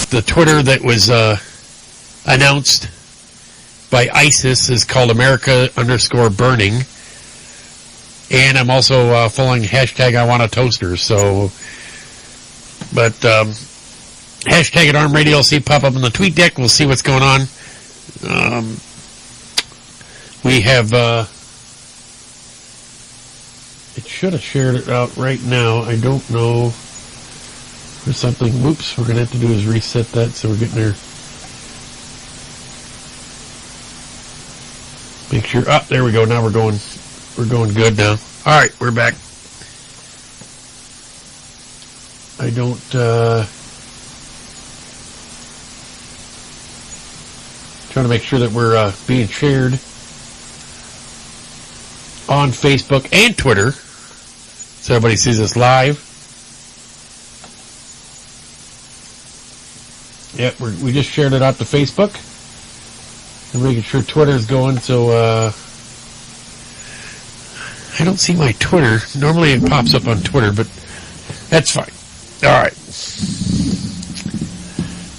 the Twitter that was announced by ISIS is called America_burning. And I'm also following hashtag I want a toaster. So, but hashtag at Arm Radio will see pop up on the tweet deck. We'll see what's going on. We have, it should have shared it out right now. I don't know. There's something, whoops, we're going to have to do is reset that so we're getting there. Make sure, there we go. Now we're going good now. All right, we're back. I don't, trying to make sure that we're being shared on Facebook and Twitter so everybody sees us live. Yep, we just shared it out to Facebook. And making sure Twitter's going, so I don't see my Twitter. Normally it pops up on Twitter, but that's fine. All right.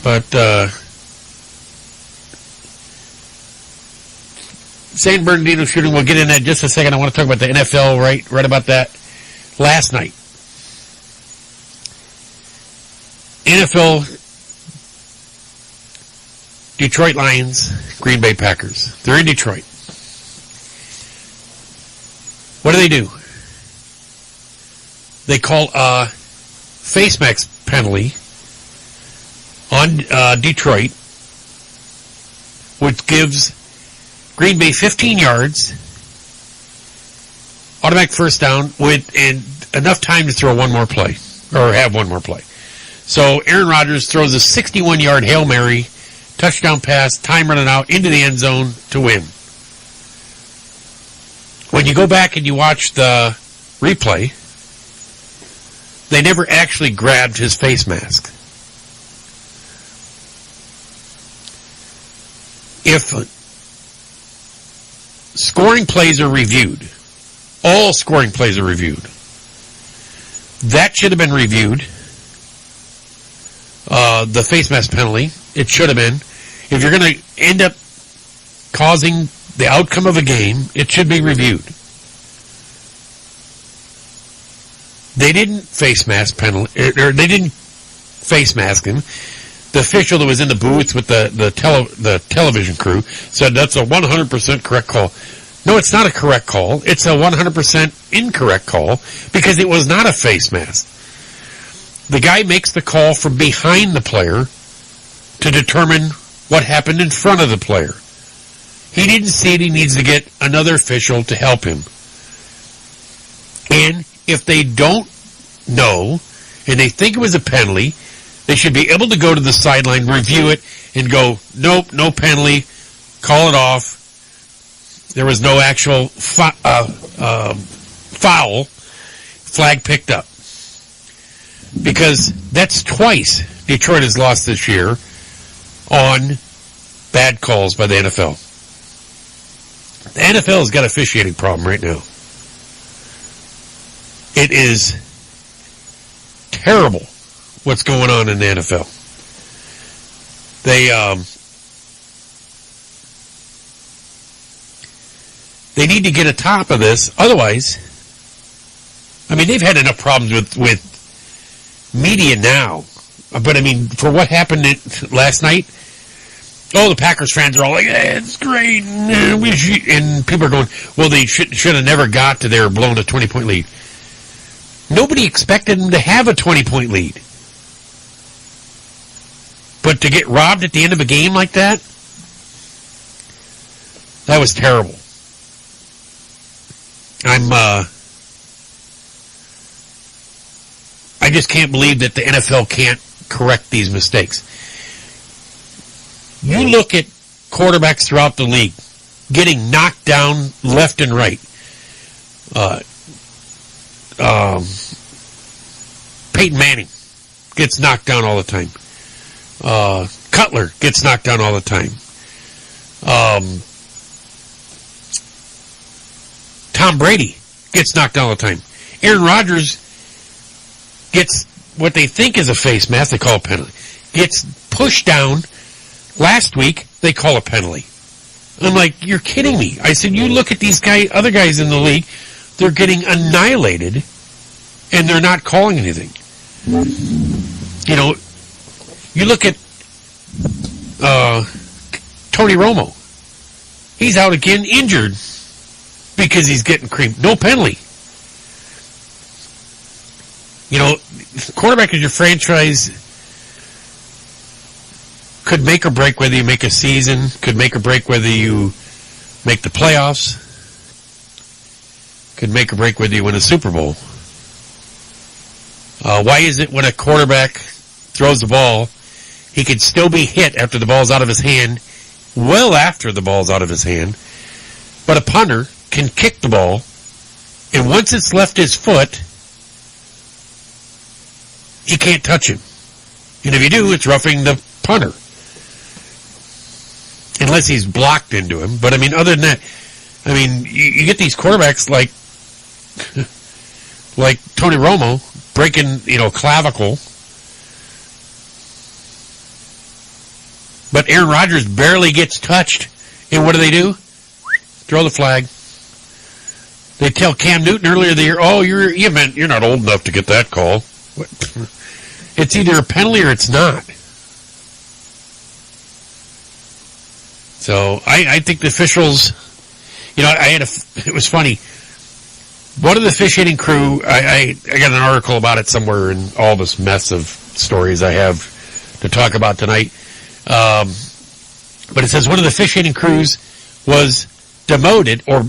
But San Bernardino shooting, we'll get in that in just a second. I want to talk about the NFL right about that. Last night, NFL Detroit Lions, Green Bay Packers. They're in Detroit. What do? They call a face mask penalty on Detroit, which gives Green Bay 15 yards, automatic first down, with enough time to throw one more play, or have one more play. So Aaron Rodgers throws a 61-yard Hail Mary, touchdown pass, time running out, into the end zone to win. When you go back and you watch the replay, they never actually grabbed his face mask. If scoring plays are reviewed, all scoring plays are reviewed, that should have been reviewed. The face mask penalty, it should have been. If you're going to end up causing the outcome of a game, it should be reviewed. They didn't face mask penalty, or they didn't face mask him. The official that was in the booth with the television crew said that's a 100% correct call. No, it's not a correct call. It's a 100% incorrect call because it was not a face mask. The guy makes the call from behind the player to determine what happened in front of the player. He didn't see it. He needs to get another official to help him. And if they don't know and they think it was a penalty, they should be able to go to the sideline, review it, and go, nope, no penalty, call it off. There was no actual foul, flag picked up. Because that's twice Detroit has lost this year on bad calls by the NFL. The NFL has got an officiating problem right now. It is terrible what's going on in the NFL. They need to get a top of this. Otherwise, I mean, they've had enough problems with media now. But, I mean, for what happened last night, the Packers fans are all like, it's great. And people are going, well, they should have never got to there blown a 20-point lead. Nobody expected them to have a 20-point lead. But to get robbed at the end of a game like that, that was terrible. I just can't believe that the NFL can't correct these mistakes. You look at quarterbacks throughout the league getting knocked down left and right. Peyton Manning gets knocked down all the time. Cutler gets knocked down all the time. Tom Brady gets knocked down all the time. Aaron Rodgers gets what they think is a face mask. They call it penalty. gets pushed down. Last week, they call a penalty. I'm like, you're kidding me. I said, you look at these other guys in the league, they're getting annihilated, and they're not calling anything. You know, you look at Tony Romo. He's out again injured because he's getting creamed. No penalty. You know, quarterback is your franchise. Could make or break whether you make a season. Could make or break whether you make the playoffs. Could make or break whether you win a Super Bowl. Why is it when a quarterback throws the ball, he could still be hit after the ball's out of his hand, well after the ball's out of his hand, but a punter can kick the ball, and once it's left his foot, he can't touch him. And if you do, it's roughing the punter. Unless he's blocked into him. But, I mean, other than that, I mean, you get these quarterbacks like Tony Romo breaking, clavicle. But Aaron Rodgers barely gets touched. And what do? Throw the flag. They tell Cam Newton earlier in the year, oh, you're not old enough to get that call. It's either a penalty or it's not. So I think the officials, it was funny. One of the fish hitting crew, I got an article about it somewhere in all this mess of stories I have to talk about tonight. But it says one of the fish hitting crews was demoted or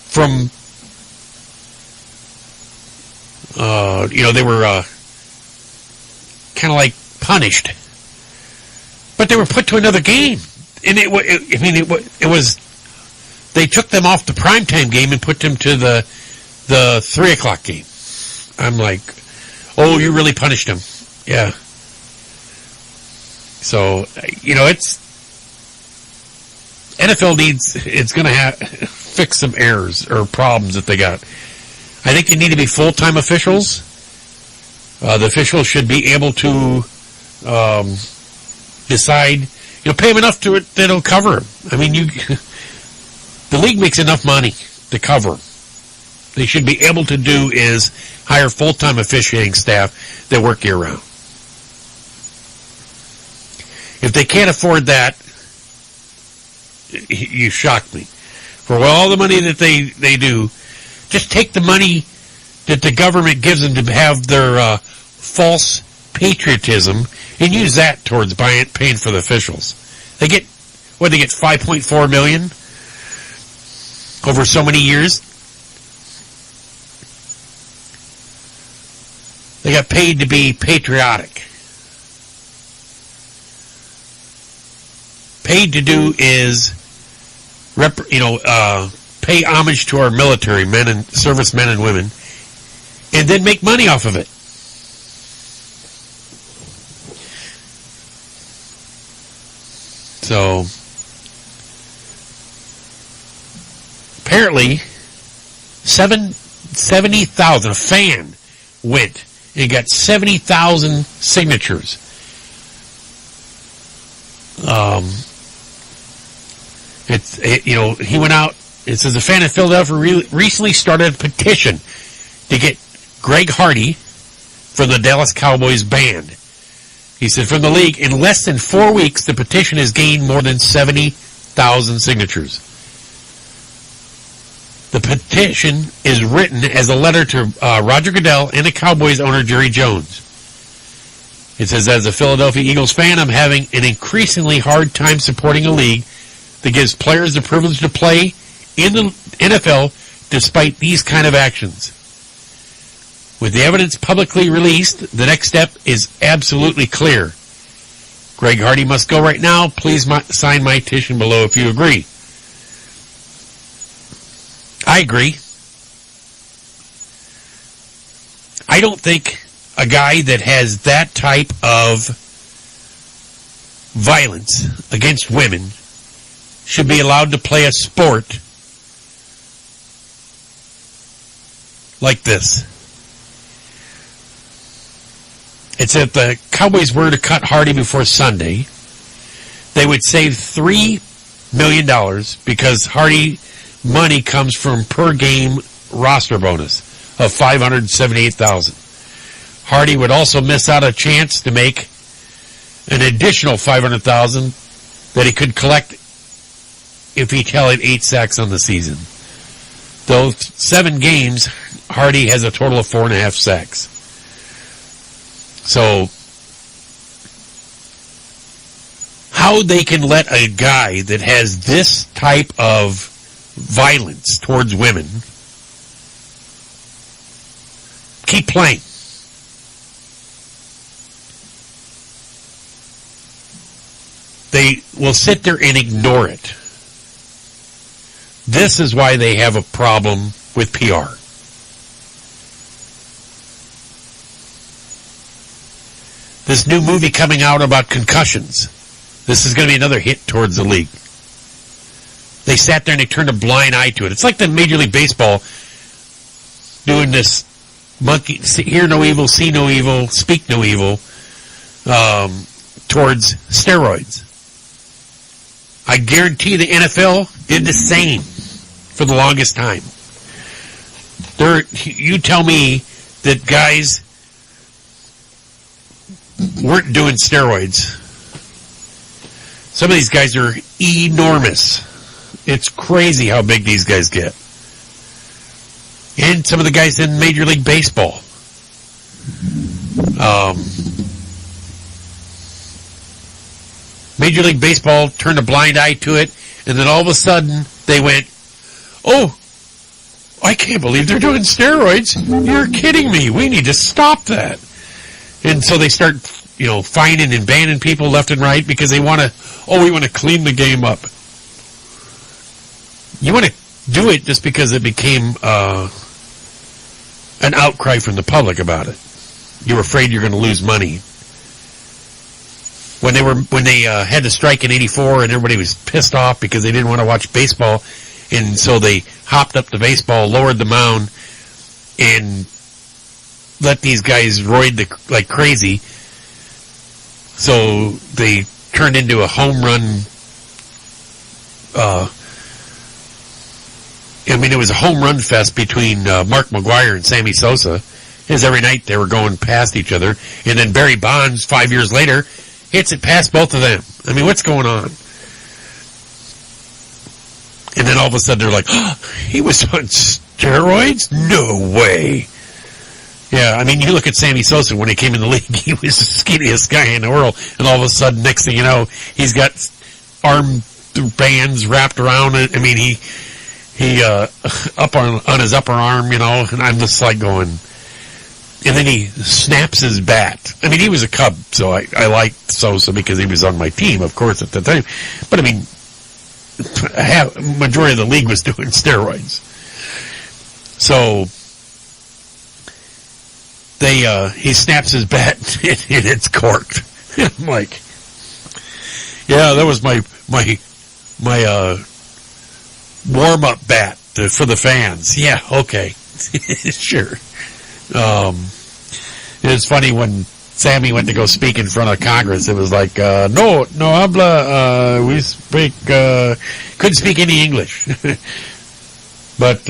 from, they were kind of like punished. But they were put to another game. And it was, they took them off the primetime game and put them to the 3 o'clock game. I'm like, oh, you really punished them. Yeah. So, NFL it's going to fix some errors or problems that they got. I think they need to be full-time officials. The officials should be able to, decide, pay them enough to it that it'll cover them. I mean, the league makes enough money to cover them. They should be able to do is hire full-time officiating staff that work year-round. If they can't afford that, you shocked me. For all the money that they do, just take the money that the government gives them to have their false patriotism and use that towards paying for the officials. They get $5.4 million over so many years. They got paid to be patriotic. Paid to do is, pay homage to our military men and servicemen and women, and then make money off of it. So, apparently, 70,000, a fan went and got 70,000 signatures. He went out, it says a fan in Philadelphia recently started a petition to get Greg Hardy from the Dallas Cowboys banned. He said, from the league, in less than 4 weeks, the petition has gained more than 70,000 signatures. The petition is written as a letter to Roger Goodell and the Cowboys owner, Jerry Jones. It says, as a Philadelphia Eagles fan, I'm having an increasingly hard time supporting a league that gives players the privilege to play in the NFL despite these kind of actions. With the evidence publicly released, the next step is absolutely clear. Greg Hardy must go right now. Please sign my petition below if you agree. I agree. I don't think a guy that has that type of violence against women should be allowed to play a sport like this. It's if the Cowboys were to cut Hardy before Sunday, they would save $3 million because Hardy money comes from per game roster bonus of $578,000. Hardy would also miss out a chance to make an additional $500,000 that he could collect if he tallied 8 sacks on the season. Those 7 games, Hardy has a total of 4.5 sacks. So, how they can let a guy that has this type of violence towards women keep playing? They will sit there and ignore it. This is why they have a problem with PR. This new movie coming out about concussions. This is going to be another hit towards the league. They sat there and they turned a blind eye to it. It's like the Major League Baseball doing this monkey, hear no evil, see no evil, speak no evil, towards steroids. I guarantee the NFL did the same for the longest time. You tell me that guys weren't doing steroids. Some of these guys are enormous. It's crazy how big these guys get. And some of the guys in Major League Baseball. Major League Baseball turned a blind eye to it, and then all of a sudden they went, oh, I can't believe they're doing steroids. You're kidding me. We need to stop that. And so they start, fining and banning people left and right because they want to, we want to clean the game up. You want to do it just because it became an outcry from the public about it. You were afraid you're going to lose money. When they had to strike in '84 and everybody was pissed off because they didn't want to watch baseball, and so they hopped up to baseball, lowered the mound, and let these guys roid like crazy. So they turned into a home run. It was a home run fest between Mark McGwire and Sammy Sosa. Because every night they were going past each other. And then Barry Bonds, 5 years later, hits it past both of them. What's going on? And then all of a sudden they're like, he was on steroids? No way. Yeah, you look at Sammy Sosa when he came in the league, he was the skinniest guy in the world. And all of a sudden, next thing you know, he's got arm bands wrapped around it. He up on his upper arm, and I'm just like going. And then he snaps his bat. He was a Cub, so I liked Sosa because he was on my team, of course, at the time. But majority of the league was doing steroids. So he snaps his bat and it's corked. I'm like, yeah, that was my warm-up bat for the fans. Yeah, okay. Sure. It was funny when Sammy went to go speak in front of Congress. It was like, no habla, we speak, couldn't speak any English. But,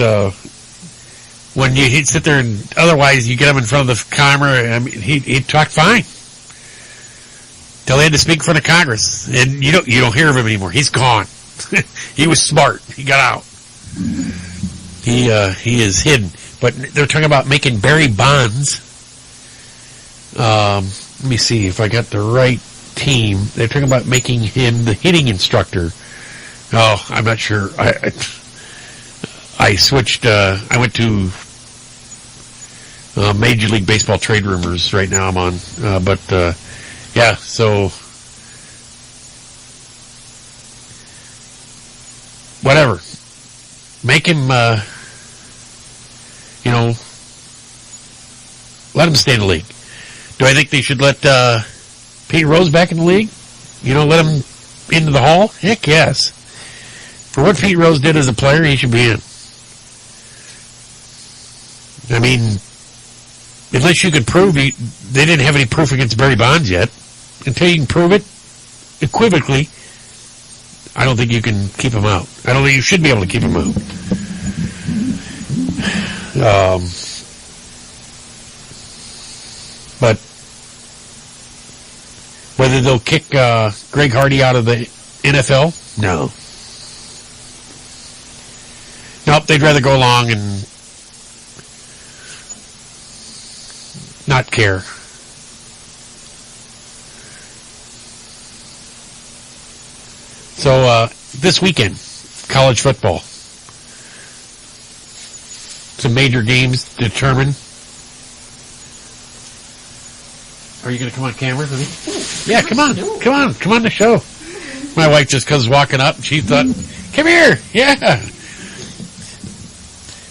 when he'd sit there and otherwise you get him in front of the camera, he'd talk fine. Till he had to speak in front of Congress. And you don't hear of him anymore. He's gone. He was smart. He got out. He is hidden. But they're talking about making Barry Bonds. Let me see if I got the right team. They're talking about making him the hitting instructor. Oh, I'm not sure. I switched. I went to Major League Baseball trade rumors right now. I'm on, yeah. So whatever. Make him. Let him stay in the league. Do I think they should let Pete Rose back in the league? Let him into the Hall? Heck yes. For what Pete Rose did as a player, he should be in. unless you could prove they didn't have any proof against Barry Bonds yet. Until you can prove it equivocally, I don't think you can keep him out. I don't think you should be able to keep him out. But whether they'll kick Greg Hardy out of the NFL, no. Nope, they'd rather go along and not care. So, this weekend, college football. Some major games determined. Are you going to come on camera with me? Yeah, come on the show. My wife just was walking up, and she thought, come here, yeah.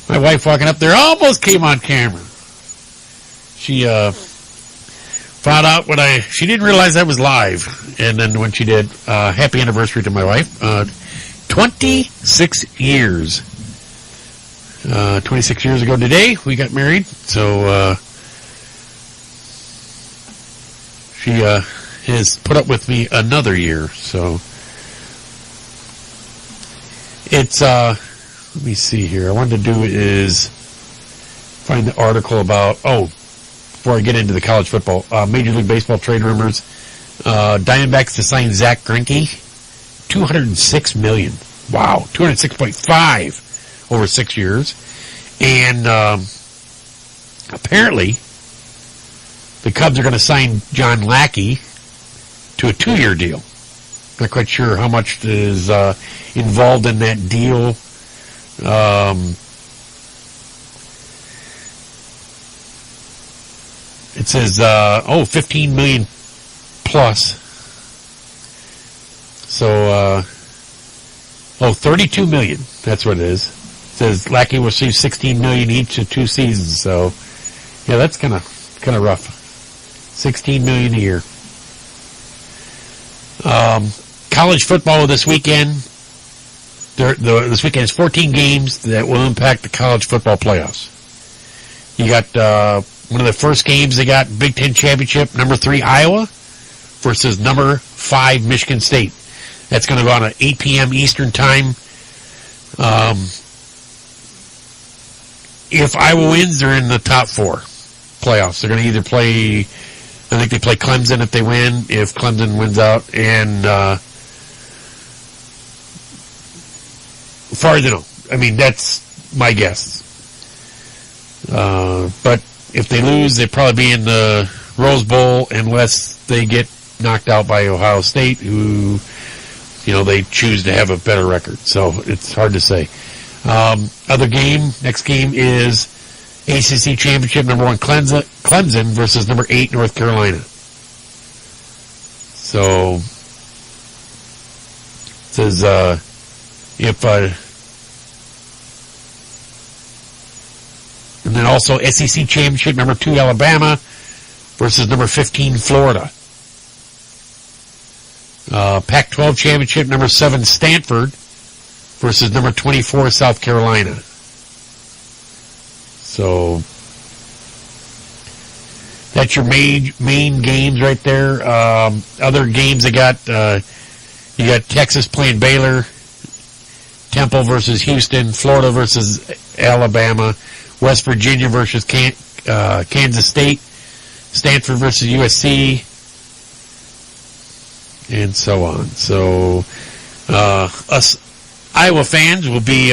My wife walking up there almost came on camera. She found out she didn't realize I was live. And then when she did, happy anniversary to my wife. 26 years. 26 years ago today, we got married. So, she has put up with me another year. So, it's, let me see here. I wanted to do is find the article about, before I get into the college football, Major League Baseball trade rumors, Diamondbacks to sign Zach Greinke, $206 million. Wow, $206.5 over 6 years. And apparently, the Cubs are going to sign John Lackey to a 2-year deal. Not quite sure how much is involved in that deal. It says, $15 million plus. So, $32 million. That's what it is. It says Lackey will receive $16 million each of 2 seasons. So, yeah, that's kind of rough. $16 million a year. College football this weekend. This weekend is 14 games that will impact the college football playoffs. You got one of the first games they got, Big Ten Championship, number 3 Iowa versus number 5 Michigan State. That's going to go on at 8 p.m. Eastern Time. If Iowa wins, they're in the top 4 playoffs. They're going to either play, I think they play Clemson if they win, if Clemson wins out, and as far as I know. I mean, that's my guess. But if they lose, they'd probably be in the Rose Bowl unless they get knocked out by Ohio State, who, they choose to have a better record. So it's hard to say. Next game is ACC Championship, number 1 Clemson versus number 8 North Carolina. So, it says, and then also SEC Championship, number 2 Alabama versus number 15 Florida. Pac-12 Championship, number 7 Stanford versus number 24 South Carolina. So, that's your main games right there. Other games you got Texas playing Baylor, Temple versus Houston, Florida versus Alabama, West Virginia versus Kansas State, Stanford versus USC, and so on. So, us Iowa fans will be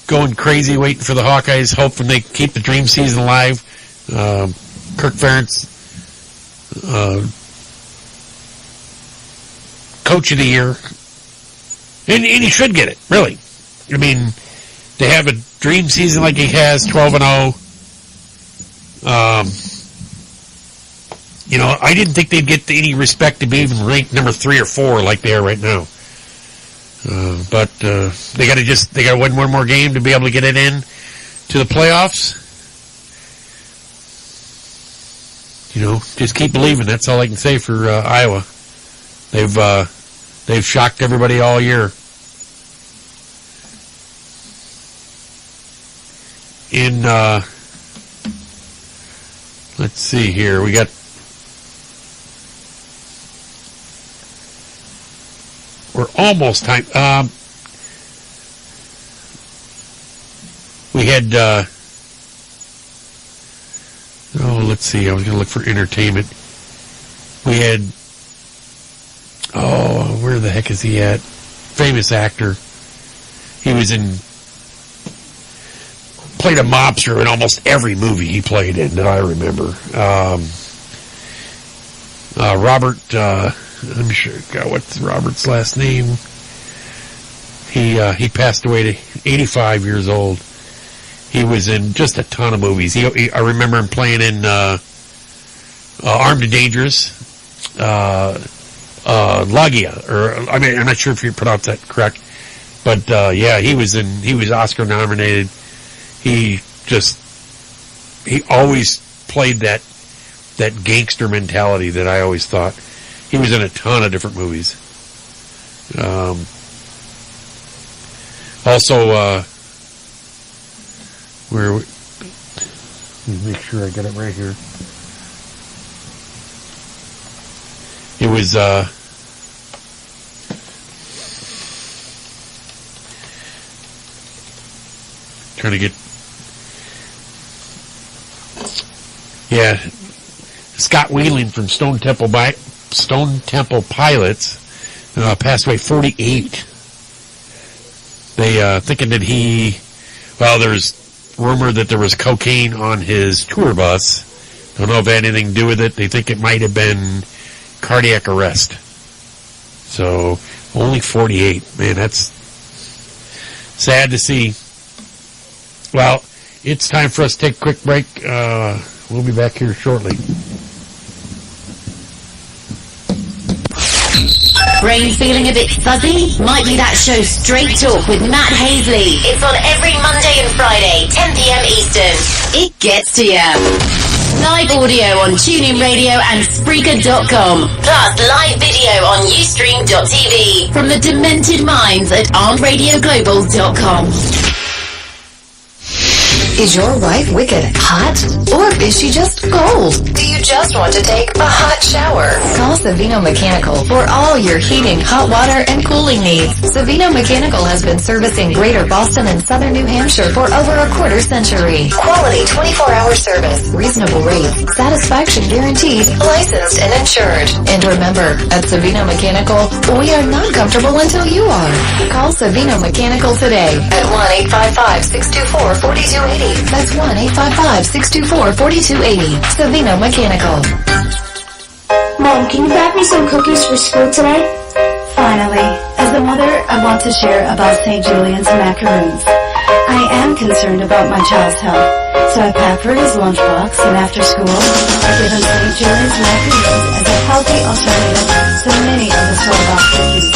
going crazy waiting for the Hawkeyes, hoping they keep the dream season alive. Kirk Ferentz, Coach of the Year, and he should get it, really. I mean, to have a dream season like he has, 12-0, I didn't think they'd get any respect to be even ranked number 3 or 4 like they are right now. But they got to win one more game to be able to get it in to the playoffs. Just keep believing. That's all I can say for Iowa. They've shocked everybody all year. In Let's see here. We got we're almost time. We had let's see. I was going to look for entertainment. We had where the heck is he at? Famous actor. He was played a mobster in almost every movie he played in that I remember. Robert, I'm sure, God, what's Robert's last name? He passed away at 85 years old. He was in just a ton of movies. I remember him playing in Armed and Dangerous, Lagia, I'm not sure if you pronounced that correct, but he was Oscar nominated. He always played that gangster mentality that I always thought. He was in a ton of different movies. Also, let me make sure I got it right here. It was, trying to get, Scott Wheeling from Stone Temple Pilots, passed away 48. They, thinking that there's rumor that there was cocaine on his tour bus. Don't know if it had anything to do with it. They think it might have been cardiac arrest. So, only 48. Man, that's sad to see. Well, it's time for us to take a quick break. We'll be back here shortly. Brain feeling a bit fuzzy? Might be that show Straight Talk with Matt Hasley. It's on every Monday and Friday, 10 p.m. Eastern. It gets to you. Live audio on TuneIn Radio and Spreaker.com. Plus live video on Ustream.tv. From the demented minds at ArmRadioGlobal.com. Is your wife wicked hot? Or is she just cold? Do you just want to take a hot shower? Call Savino Mechanical for all your heating, hot water, and cooling needs. Savino Mechanical has been servicing Greater Boston and Southern New Hampshire for over a quarter century. Quality 24-hour service, reasonable rates, satisfaction guaranteed, licensed and insured. And remember, at Savino Mechanical, we are not comfortable until you are. Call Savino Mechanical today at 1-855-624-4280. That's 1-855-624-4280. Savino Mechanical. Mom, can you bake me some cookies for school today? Finally. As a mother, I want to share about St. Julian's macaroons. I am concerned about my child's health, so I pack for his lunchbox, and after school, I give him St. Julian's macaroons as a healthy alternative to many of the store-bought cookies.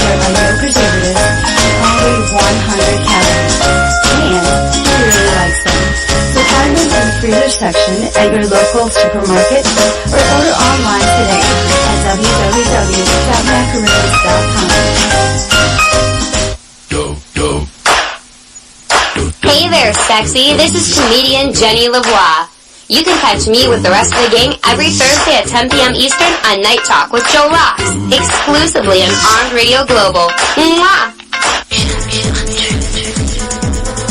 There are no preservatives and only 100 calories. And he really likes them. So find them in the freezer section at your local supermarket or order online today at www.macaroons.com. Hey there, sexy. This is comedian Jenny Lavoie. You can catch me with the rest of the gang every Thursday at 10 p.m. Eastern on Night Talk with Joe Rocks, exclusively on Armed Radio Global. Mwah!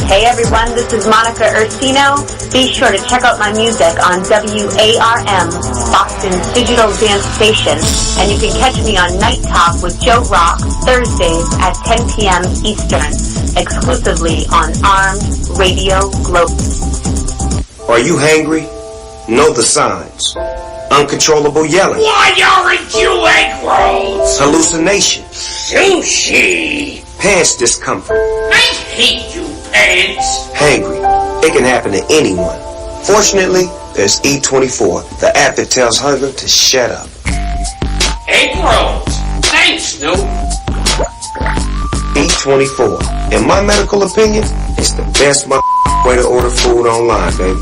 Hey everyone, this is Monica Ursino. Be sure to check out my music on WARM, Boston's digital dance station. And you can catch me on Night Talk with Joe Rock, Thursdays at 10 p.m. Eastern, exclusively on Armed Radio Global. Are you hangry? Know the signs. Uncontrollable yelling. Why aren't you egg rolls? Hallucination. Sushi. Pants discomfort. I hate you, pants. Hangry. It can happen to anyone. Fortunately, there's E24, the app that tells hunger to shut up. Egg rolls. Thanks, Snoop. E24. In my medical opinion, it's the best way to order food online, baby.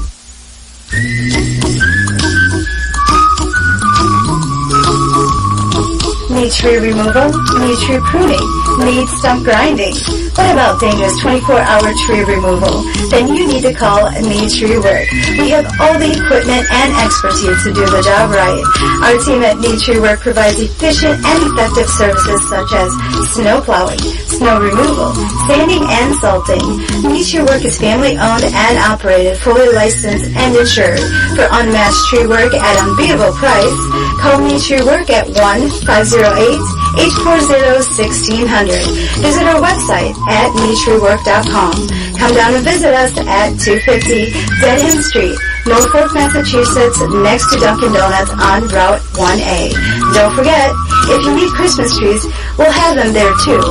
Need tree removal? Need tree pruning? Need stump grinding? What about dangerous 24-hour tree removal? Then you need to call Me Tree Work. We have all the equipment and expertise to do the job right. Our team at Me Tree Work provides efficient and effective services such as snow plowing, snow removal, sanding, and salting. Me Tree Work is family-owned and operated, fully licensed and insured. For unmatched tree work at unbeatable price, call Me Tree Work at 1-508-840-1600. Visit our website at metreework.com. Come down and visit us at 250 Dedham Street, Norfolk, Massachusetts, next to Dunkin' Donuts on Route 1A. Don't forget, if you need Christmas trees, we'll have them there too.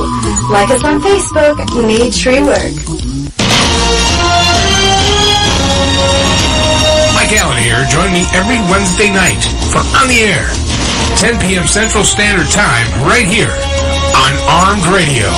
Like us on Facebook, Me Tree Work. Mike Allen here. Join me every Wednesday night for On the Air, 10 p.m. Central Standard Time, right here on Armed Radio.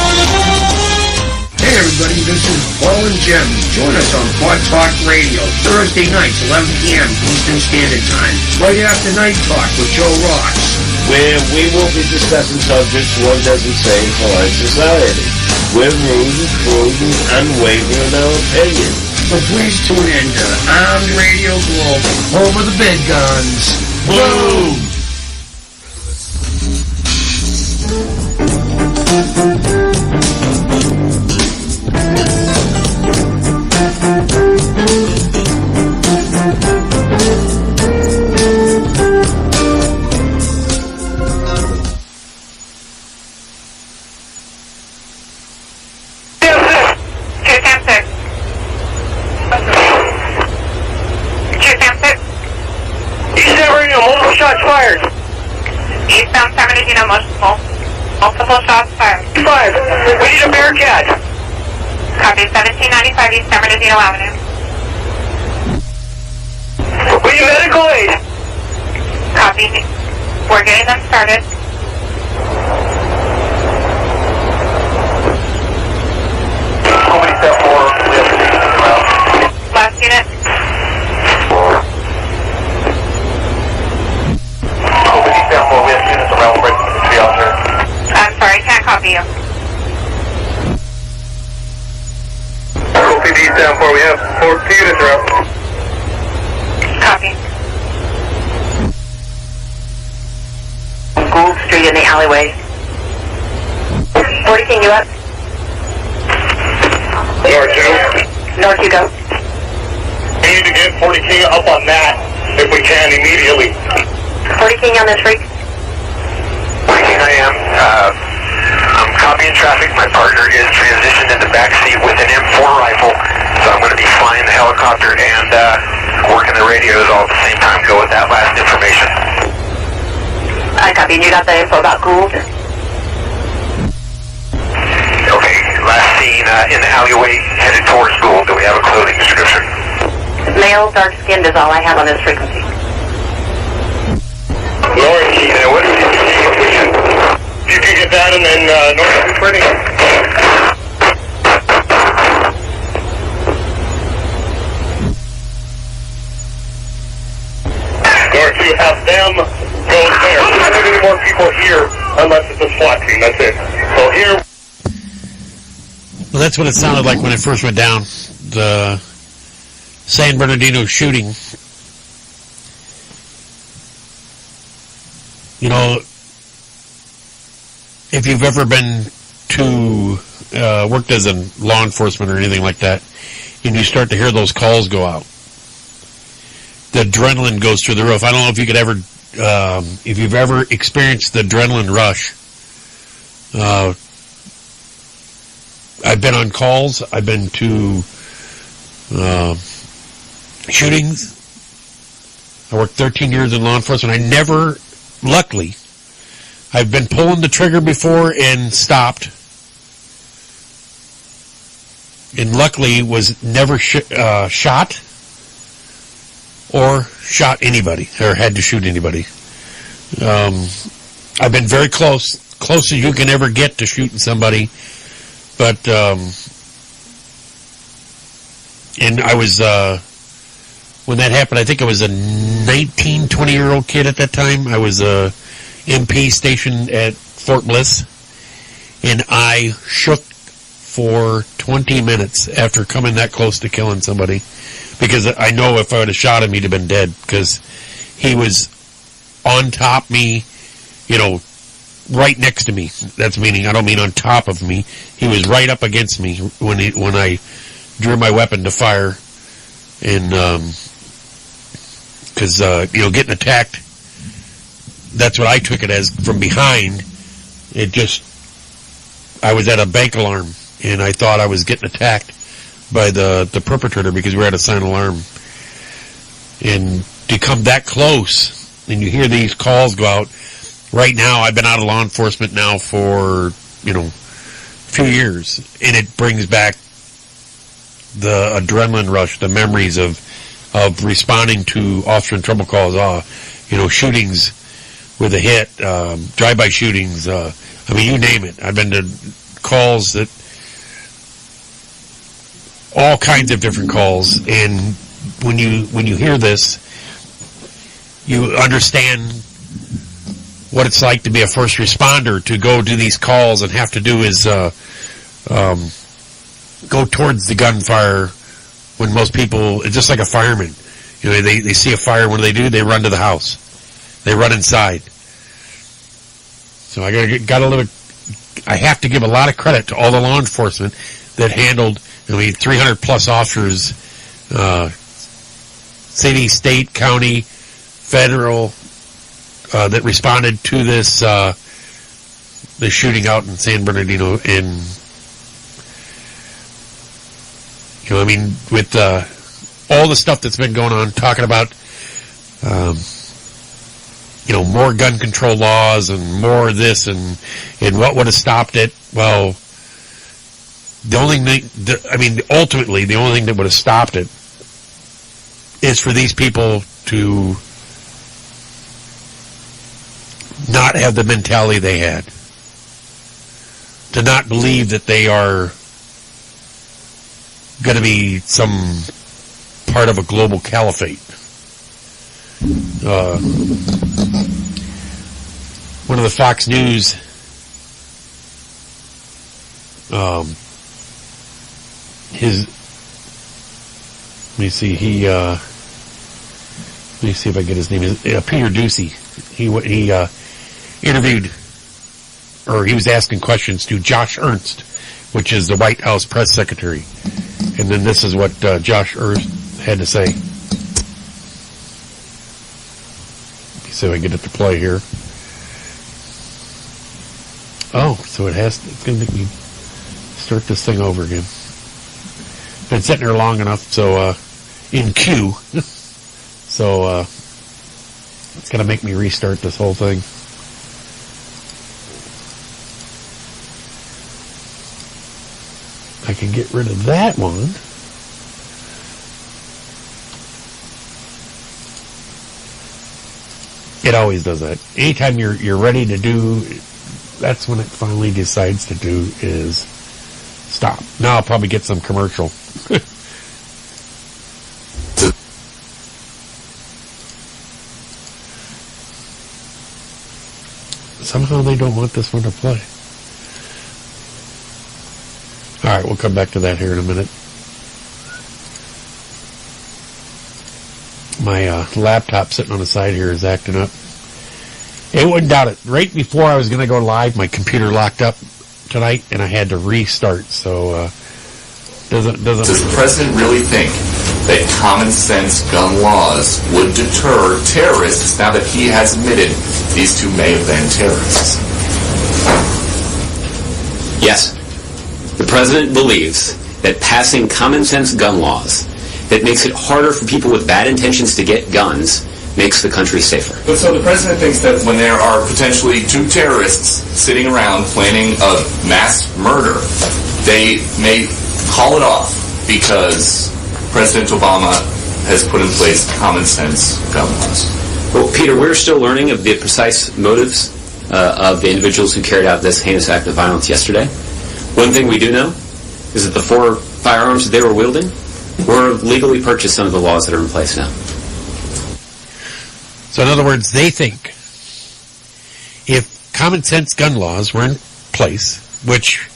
Hey everybody, this is Paul and Jim. Join us on Quad Talk Radio, Thursday nights, 11 p.m. Eastern Standard Time, right after Night Talk with Joe Rocks, where we will be discussing subjects one doesn't say in polite society. We're rude, crude, and unwavering in our opinion. So please tune in to Armed Radio Global, home of the big guns. Boom! Shots fired. Eastbound San Bernardino, multiple shots fired. 5. We need a Bearcat. Copy, 1795 East San Bernardino Avenue. We need medical aid. Copy. We're getting them started. Last unit. I'm sorry, can't copy you. OPD down 4, we have 4 units around. Copy. Gould Street in the alleyway. 40 King, you up? North 2. North you go. We need to get 40 King up on that, if we can, immediately. 40 King on this freak. 40 King, I am. I'm copying traffic. My partner is transitioned in the back seat with an M4 rifle, so I'm going to be flying the helicopter and working the radios all at the same time. Go with that last information. I copy. And you got the info about Gould? Okay, last seen in the alleyway headed towards Gould. Do we have a clothing description? Male, dark-skinned is all I have on this frequency. North, what is it? You can get that and then North 220. North, you have them go there. We don't have any more people here unless it's a SWAT team. That's it. So here. Well, that's what it sounded like when it first went down. The San Bernardino shooting. You know, if you've ever been to, worked as a law enforcement or anything like that, and you start to hear those calls go out, the adrenaline goes through the roof. I don't know if you could ever, if you've ever experienced the adrenaline rush. I've been on calls. I've been to, shootings. I worked 13 years in law enforcement. I never, luckily, I've been pulling the trigger before and stopped, and luckily was never shot or shot anybody or had to shoot anybody. I've been very close as you can ever get to shooting somebody, but and I was when that happened, I think I was a 20-year-old kid at that time. I was a MP stationed at Fort Bliss, and I shook for 20 minutes after coming that close to killing somebody, because I know if I would have shot him, he'd have been dead, because he was on top me, right next to me. That's meaning, I don't mean on top of me. He was right up against me when I drew my weapon to fire. And, cause, getting attacked, that's what I took it as from behind. I was at a bank alarm, and I thought I was getting attacked by the perpetrator because we were at a silent alarm. And to come that close, and you hear these calls go out. Right now, I've been out of law enforcement now for, a few years, and it brings back the adrenaline rush, the memories of responding to officer in trouble calls, shootings with a hit, drive-by shootings, you name it. I've been to calls that, all kinds of different calls, and when you hear this, you understand what it's like to be a first responder, to go do these calls and have to do is go towards the gunfire when most people, it's just like a fireman. They see a fire, what do? They run to the house. They run inside. So I have to give a lot of credit to all the law enforcement that handled, 300 plus officers, city, state, county, federal, that responded to this, the shooting out in San Bernardino, and, with, all the stuff that's been going on, talking about, more gun control laws and more of this and what would have stopped it. Well, ultimately, the only thing that would have stopped it is for these people to not have the mentality they had, to not believe that they are going to be some part of a global caliphate. One of the Fox News let me see if I get his name. Peter Ducey. He interviewed, or he was asking questions to Josh Ernst, which is the White House press secretary. And then this is what Josh Ernst had to say. Let me see if I can get it to play here. Oh, so it's going to make me start this thing over again. Been sitting there long enough, so, in queue. So, it's going to make me restart this whole thing. I can get rid of that one. It always does that. Anytime you're ready to do, that's when it finally decides to do is stop. Now I'll probably get some commercial. Somehow they don't want this one to play. Alright, we'll come back to that here in a minute. My laptop sitting on the side here is acting up. It wouldn't doubt it. Right before I was going to go live, my computer locked up tonight, and I had to restart. So, doesn't. Does the president really think that common sense gun laws would deter terrorists now that he has admitted these two may have been terrorists? Yes. The president believes that passing common sense gun laws that makes it harder for people with bad intentions to get guns makes the country safer. But so the president thinks that when there are potentially two terrorists sitting around planning a mass murder, they may call it off because President Obama has put in place common sense gun laws. Well, Peter, we're still learning of the precise motives of the individuals who carried out this heinous act of violence yesterday. One thing we do know is that the 4 firearms that they were wielding were legally purchased under the laws that are in place now. So in other words, they think if common sense gun laws were in place, which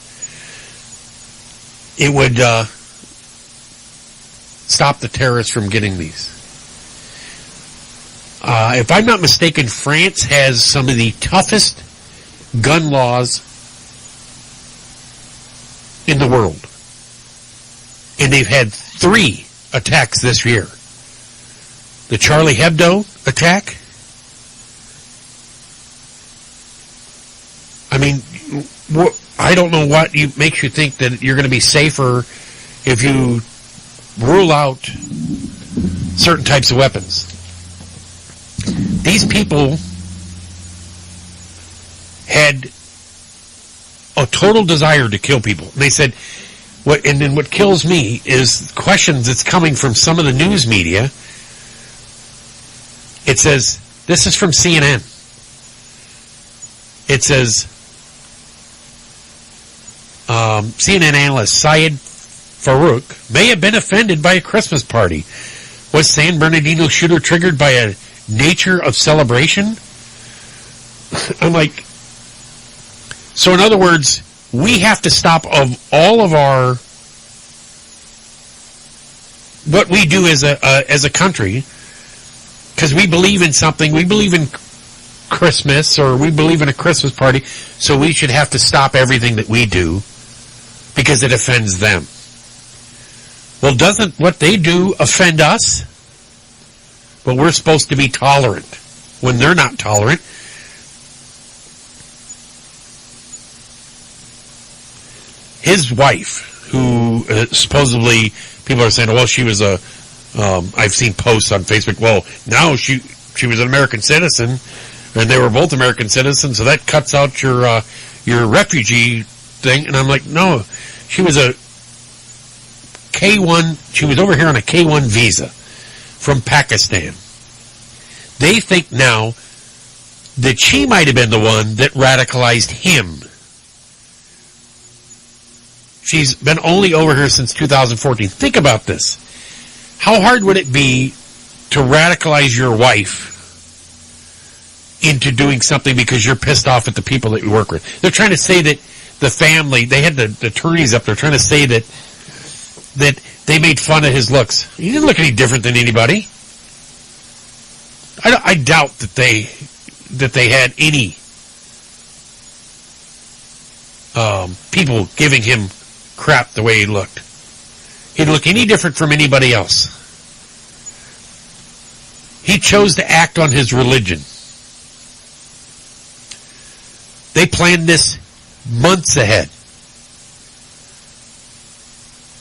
it would stop the terrorists from getting these. If I'm not mistaken, France has some of the toughest gun laws in the world. And they've had 3 attacks this year. The Charlie Hebdo attack. I mean, I don't know what makes you think that you're going to be safer if you rule out certain types of weapons. These people had a total desire to kill people. They said, and then what kills me is questions that's coming from some of the news media. It says, this is from CNN. It says, CNN analyst Syed Farouk may have been offended by a Christmas party. Was San Bernardino shooter triggered by a nature of celebration? I'm like, so in other words, we have to stop of all of our, what we do as a country, because we believe in something, we believe in Christmas, or we believe in a Christmas party, so we should have to stop everything that we do because it offends them. Well, doesn't what they do offend us? But we're supposed to be tolerant when they're not tolerant. His wife, who supposedly people are saying, well, she was I've seen posts on Facebook, well, now she was an American citizen, and they were both American citizens, so that cuts out your refugee thing. And I'm like, no, she was a K-1, she was over here on a K-1 visa from Pakistan. They think now that she might have been the one that radicalized him. She's been only over here since 2014. Think about this. How hard would it be to radicalize your wife into doing something because you're pissed off at the people that you work with? They're trying to say that the family, they had the attorneys up there trying to say that they made fun of his looks. He didn't look any different than anybody. I doubt that they had any people giving him crap the way he looked. He didn't look any different from anybody else. He chose to act on his religion. They planned this months ahead.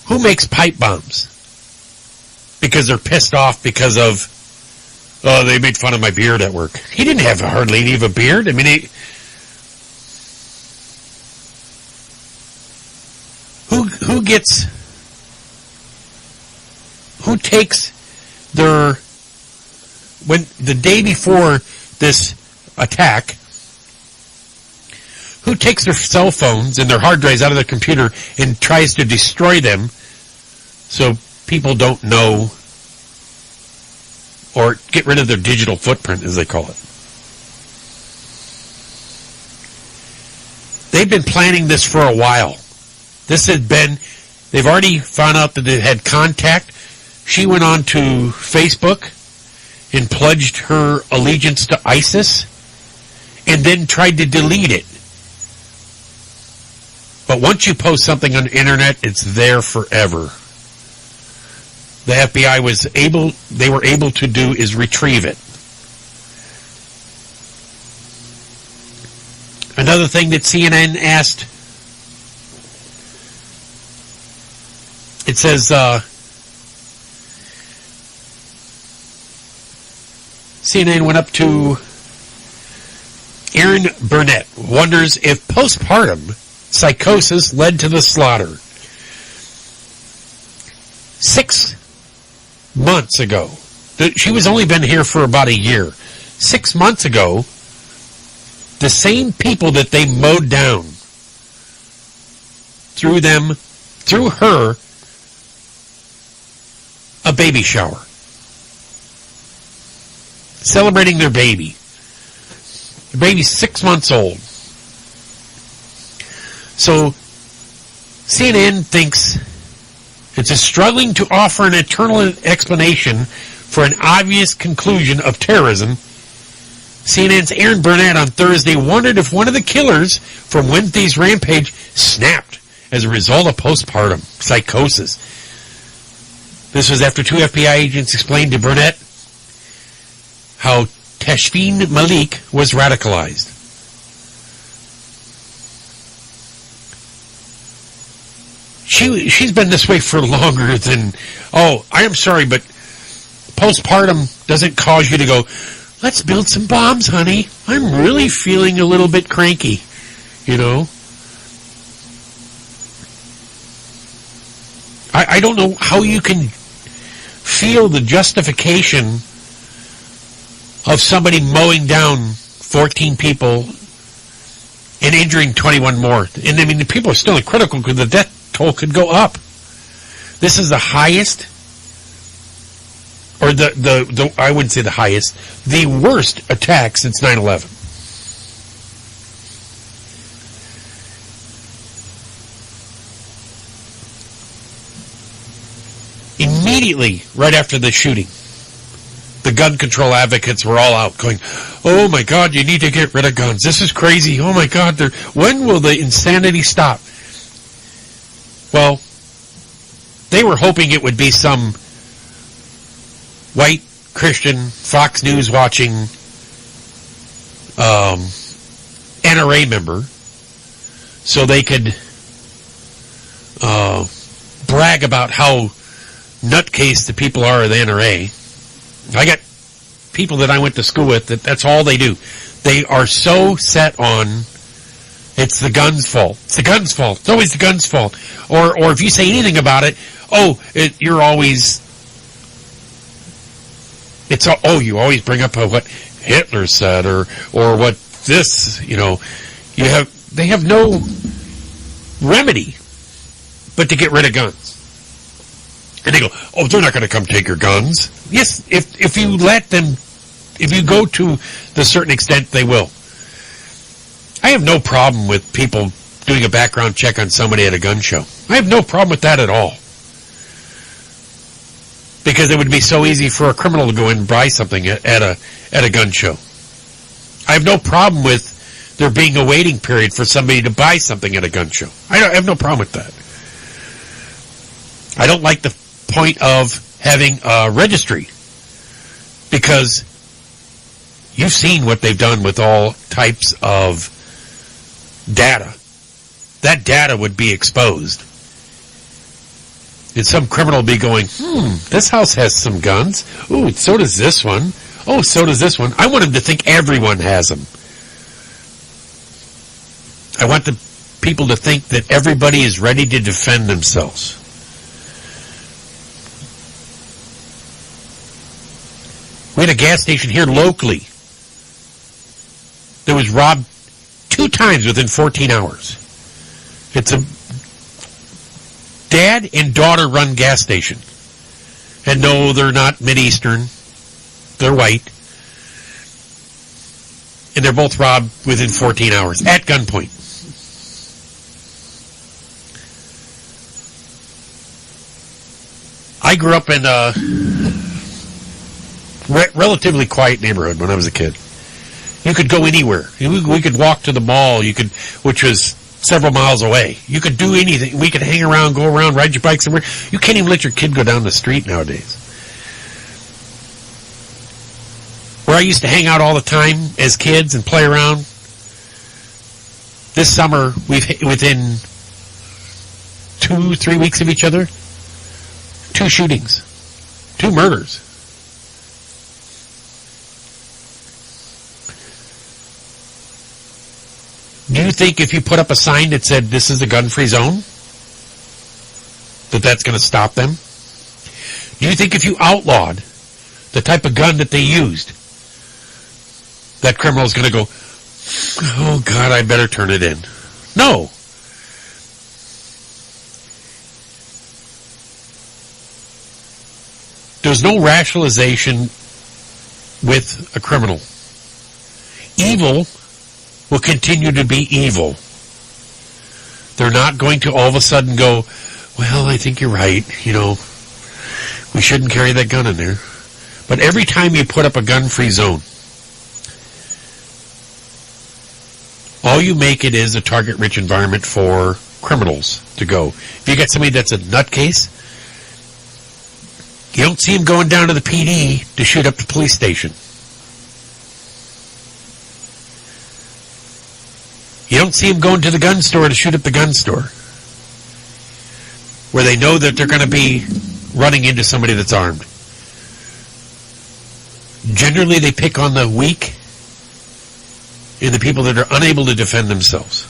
Who makes pipe bombs? Because they're pissed off because of, oh, they made fun of my beard at work. He didn't have hardly any of a beard. I mean, who takes their, when the day before this attack, who takes their cell phones and their hard drives out of their computer and tries to destroy them so people don't know, or get rid of their digital footprint, as they call it? They've been planning this for a while. This had been, they've already found out that they had contact. She went on to Facebook and pledged her allegiance to ISIS and then tried to delete it. But once you post something on the internet, it's there forever. The FBI they were able to do is retrieve it. Another thing that CNN asked, it says, CNN went up to Aaron Burnett, wonders if postpartum psychosis led to the slaughter. 6 months ago, she was only been here for about a year. 6 months ago, the same people that they mowed down threw her, a baby shower. Celebrating their baby. The baby's 6 months old. So, CNN thinks it's struggling to offer an eternal explanation for an obvious conclusion of terrorism. CNN's Aaron Burnett on Thursday wondered if one of the killers from Wednesday's rampage snapped as a result of postpartum psychosis. This was after 2 FBI agents explained to Burnett how Tashfeen Malik was radicalized. She's been this way for longer than, I am sorry, but postpartum doesn't cause you to go, let's build some bombs, honey. I'm really feeling a little bit cranky, you know. I don't know how you can feel the justification of somebody mowing down 14 people and injuring 21 more. And I mean, the people are still critical because the death toll could go up. This is the highest, or the I wouldn't say the highest, the worst attack since 9/11. Immediately, right after the shooting, the gun control advocates were all out going, oh my God, you need to get rid of guns. This is crazy. Oh my God, when will the insanity stop? Well, they were hoping it would be some white Christian Fox News watching NRA member so they could brag about how nutcase the people are of the NRA. I got people that I went to school with that's all they do. They are so set on it's the gun's fault. It's the gun's fault. It's always the gun's fault. Or if you say anything about it, you always bring up what Hitler said or what this, they have no remedy but to get rid of guns. And they go, they're not going to come take your guns. Yes, if you let them, if you go to the certain extent, they will. I have no problem with people doing a background check on somebody at a gun show. I have no problem with that at all. Because it would be so easy for a criminal to go in and buy something at a gun show. I have no problem with there being a waiting period for somebody to buy something at a gun show. I have no problem with that. I don't like the point of having a registry because you've seen what they've done with all types of data. That data would be exposed. And some criminal will be going, this house has some guns. Ooh, so does this one. Oh, so does this one. I want him to think everyone has them. I want the people to think that everybody is ready to defend themselves. We had a gas station here locally that was robbed 2 times within 14 hours. It's a dad and daughter run gas station. And no, they're not Mideastern. They're white. And they're both robbed within 14 hours at gunpoint. I grew up in a relatively quiet neighborhood when I was a kid. You could go anywhere. We could walk to the mall, which was several miles away. You could do anything. We could hang around, go around, ride your bike somewhere. You can't even let your kid go down the street nowadays. Where I used to hang out all the time as kids and play around, this summer, within 2-3 weeks of each other, 2 shootings, 2 murders. Do you think if you put up a sign that said this is a gun-free zone, that's going to stop them? Do you think if you outlawed the type of gun that they used, that criminal is going to go, oh God, I better turn it in? No. There's no rationalization with a criminal. Evil will continue to be evil. They're not going to all of a sudden go, well, I think you're right, we shouldn't carry that gun in there. But every time you put up a gun-free zone, all you make it is a target-rich environment for criminals to go. If you got somebody that's a nutcase, you don't see him going down to the PD to shoot up the police station. You don't see him going to the gun store to shoot up the gun store, where they know that they're going to be running into somebody that's armed. Generally, they pick on the weak and the people that are unable to defend themselves.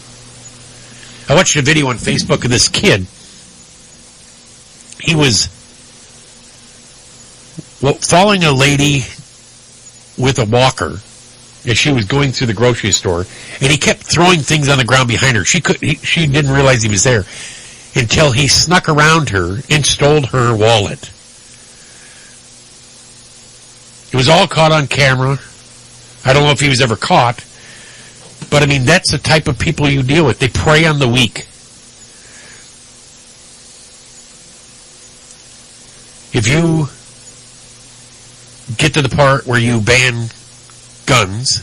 I watched a video on Facebook of this kid. He was following a lady with a walker as she was going through the grocery store, and he kept throwing things on the ground behind her. She didn't realize he was there until he snuck around her and stole her wallet. It was all caught on camera. I don't know if he was ever caught, but I mean, that's the type of people you deal with. They prey on the weak. If you get to the part where you ban guns,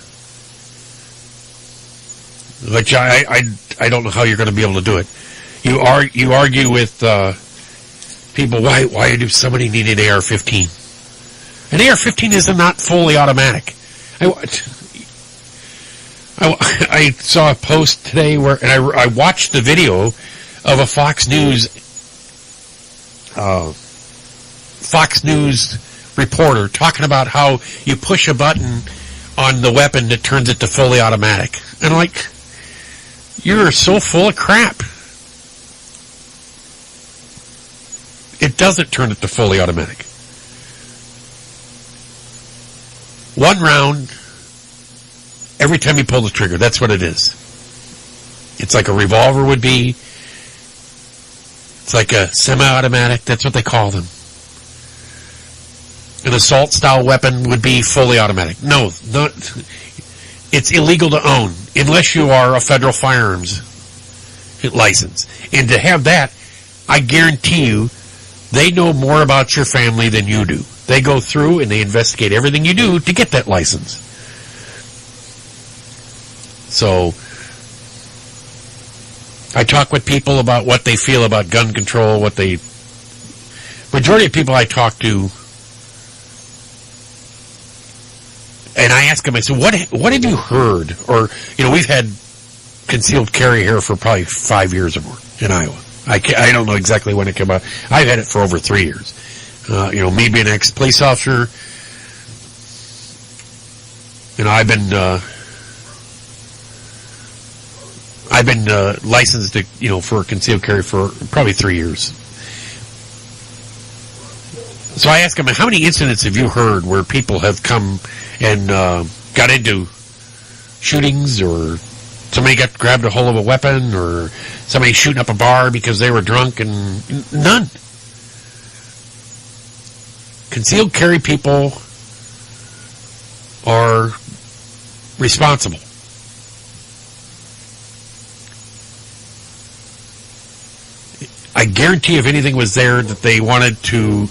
which I don't know how you're going to be able to do it. You argue with people, why do somebody need an AR-15? An AR-15 is not fully automatic. I saw a post today and I watched the video of a Fox News reporter talking about how you push a button on the weapon that turns it to fully automatic. And I'm like, you're so full of crap. It doesn't turn it to fully automatic. One round every time you pull the trigger. That's what it is. It's like a revolver would be. It's like a semi-automatic. That's what they call them. An assault-style weapon would be fully automatic. No, it's illegal to own unless you are a federal firearms license. And to have that, I guarantee you, they know more about your family than you do. They go through and they investigate everything you do to get that license. So, I talk with people about what they feel about gun control, majority of people I talk to, and I ask them, I said, what have you heard? Or, we've had concealed carry here for probably 5 years or more in Iowa. I don't know exactly when it came out. I've had it for over 3 years. Me being an ex-police officer, I've been licensed to, for concealed carry for probably 3 years. So I asked him, how many incidents have you heard where people have come and got into shootings, or somebody got grabbed a hold of a weapon, or somebody shooting up a bar because they were drunk? And none. Concealed carry people are responsible. I guarantee if anything was there that they wanted to,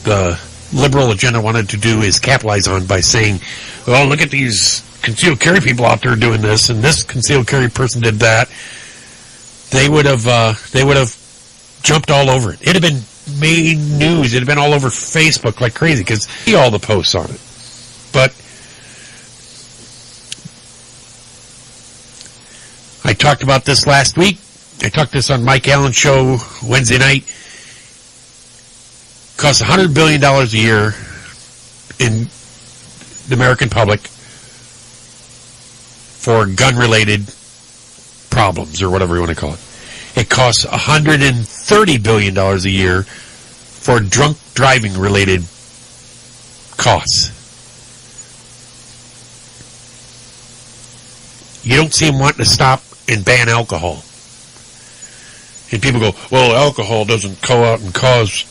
the liberal agenda wanted to do is capitalize on by saying, well, look at these concealed carry people out there doing this, and this concealed carry person did that. They would have jumped all over it. It'd have been made news. It'd have been all over Facebook like crazy because see all the posts on it. But I talked about this last week. I talked this on Mike Allen's show Wednesday night. It costs $100 billion a year in the American public for gun-related problems, or whatever you want to call it. It costs $130 billion a year for drunk driving-related costs. You don't see them wanting to stop and ban alcohol. And people go, well, alcohol doesn't go out and cause,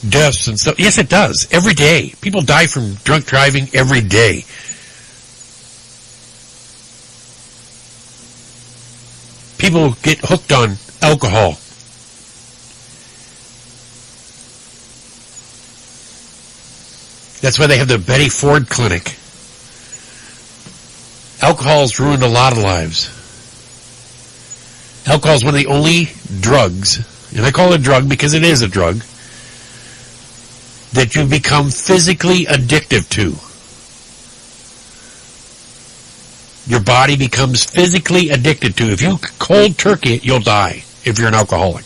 deaths and stuff. Yes, it does. Every day. People die from drunk driving every day. people get hooked on alcohol. That's why they have the Betty Ford Clinic. Alcohol's ruined a lot of lives. Alcohol is one of the only drugs, and I call it a drug because it is a drug, that you become physically addictive to. Your body becomes physically addicted to. If you cold turkey it, you'll die if you're an alcoholic.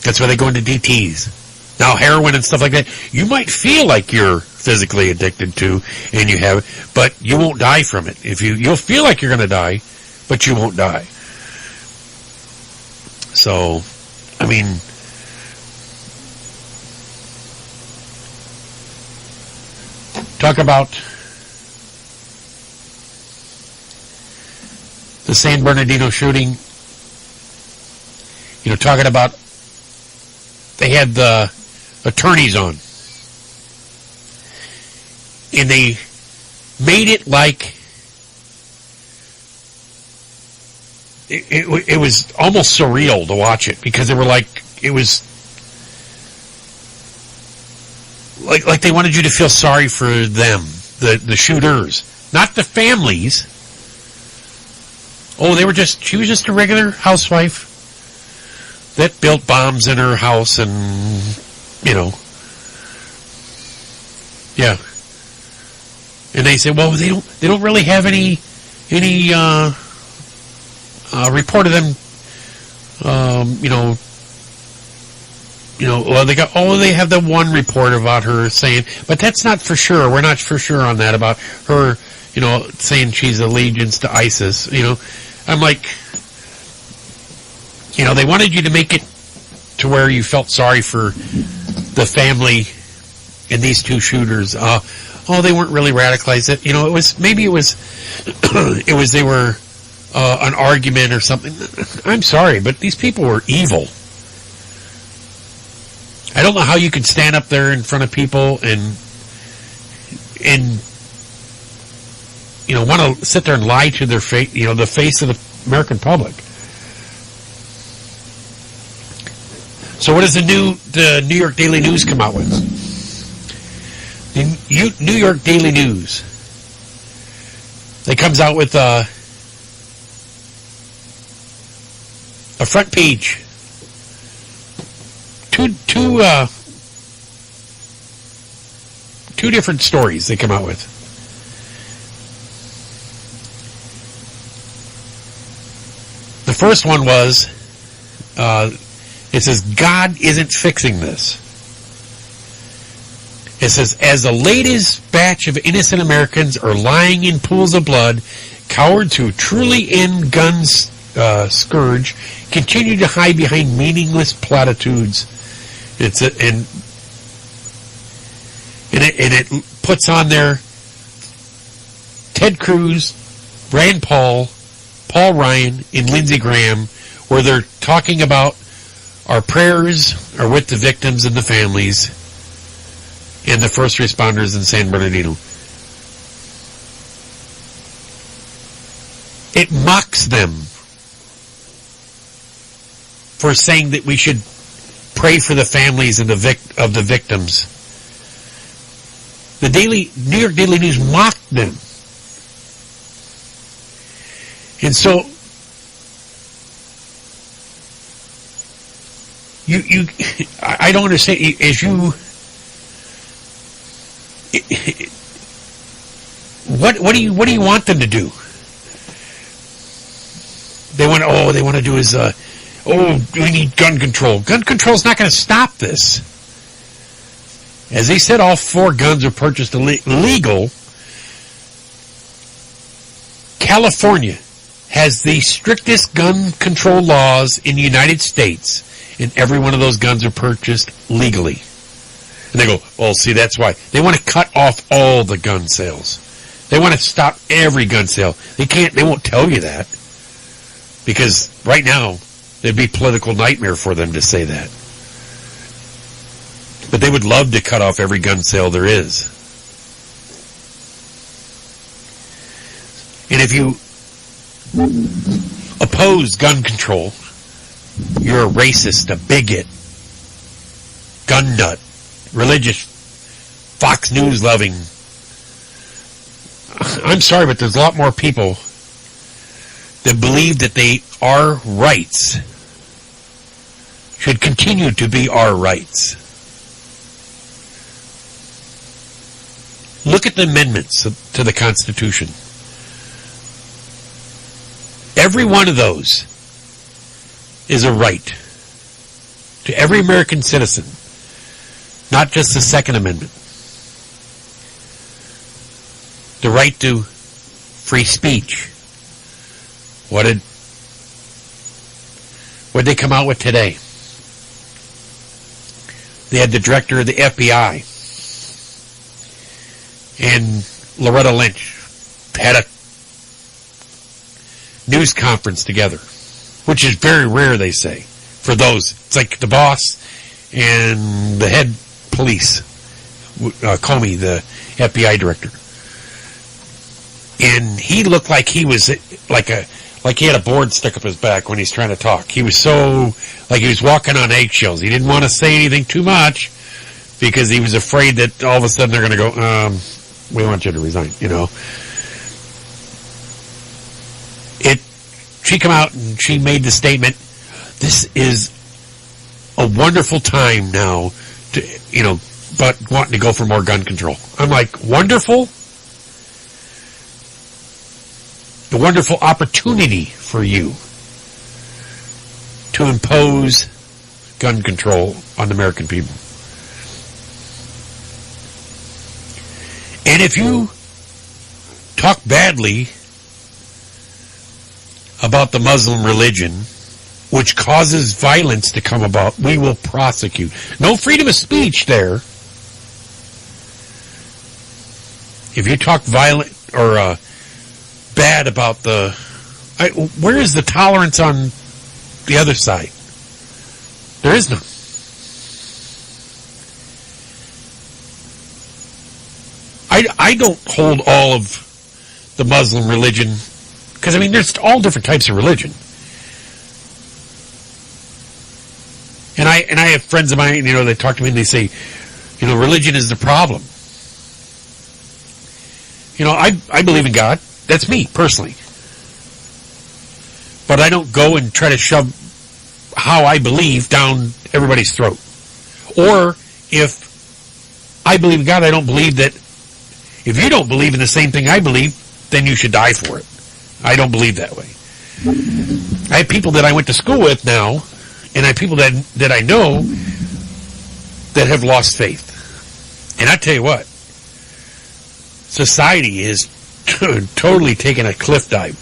That's why they go into DTs. Now, heroin and stuff like that, you might feel like you're physically addicted to, and you have it, but you won't die from it. You'll feel like you're going to die, but you won't die. So, I mean, talk about the San Bernardino shooting. You know, talking about, they had the attorneys on, and they made it like it was almost surreal to watch it, because they were like, it was like they wanted you to feel sorry for them, the shooters, not the families. Oh, she was just a regular housewife that built bombs in her house, and, you know, yeah. And they say, well, they don't really have any report of them, well, they have the one report about her saying, but that's not for sure. We're not for sure on that, about her, saying she's allegiance to ISIS. I'm like, they wanted you to make it to where you felt sorry for the family and these two shooters. They weren't really radicalized. They were an argument or something. I'm sorry, but these people were evil. I don't know how you could stand up there in front of people and want to sit there and lie to their face, the face of the American public. So what does the New York Daily News come out with? The New York Daily News. They comes out with a front page. Two different stories they come out with. The first one was, it says, God isn't fixing this. It says, as the latest batch of innocent Americans are lying in pools of blood, cowards who truly end guns scourge continue to hide behind meaningless platitudes. And it puts on there Ted Cruz, Rand Paul, Paul Ryan, and Lindsey Graham, where they're talking about our prayers are with the victims and the families and the first responders in San Bernardino. It mocks them for saying that we should pray for the families and of the victims. The New York Daily News mocked them. And so I don't understand. What do you want them to do? They want to do is we need gun control. Gun control is not going to stop this. As they said, all 4 guns are purchased illegal. California has the strictest gun control laws in the United States, and every one of those guns are purchased legally. And they go, well, see, that's why. They want to cut off all the gun sales. They want to stop every gun sale. They won't tell you that. Because right now, it'd be a political nightmare for them to say that. But they would love to cut off every gun sale there is. And if you oppose gun control, you're a racist, a bigot, gun nut, religious, Fox News loving. I'm sorry, but there's a lot more people that believe that our rights should continue to be our rights. Look at the amendments to the Constitution. Every one of those is a right to every American citizen, not just the Second Amendment. The right to free speech. What did they come out with today? They had the director of the FBI and Loretta Lynch had a news conference together, which is very rare, they say, for those. It's like the boss and the head police, Comey, the FBI director. And he looked like he was like he had a board stuck up his back when he's trying to talk. He was so, like he was walking on eggshells. He didn't want to say anything too much because he was afraid that all of a sudden they're going to go, we want you to resign, you know. She come out and she made the statement, this is a wonderful time now to, you know, but wanting to go for more gun control. I'm like, wonderful? A wonderful opportunity for you to impose gun control on the American people. And if you talk badly about the Muslim religion, which causes violence to come about, we will prosecute. No freedom of speech there. If you talk violent or bad about where is the tolerance on the other side? There is none. I don't hold all of the Muslim religion, because I mean there's all different types of religion. And I have friends of mine, you know, they talk to me and they say, you know, religion is the problem. You know, I believe in God. That's me, personally. But I don't go and try to shove how I believe down everybody's throat. Or if I believe in God, I don't believe that if you don't believe in the same thing I believe, then you should die for it. I don't believe that way. I have people that I went to school with now, and I have people that I know that have lost faith. And I tell you what, society is totally taken a cliff dive.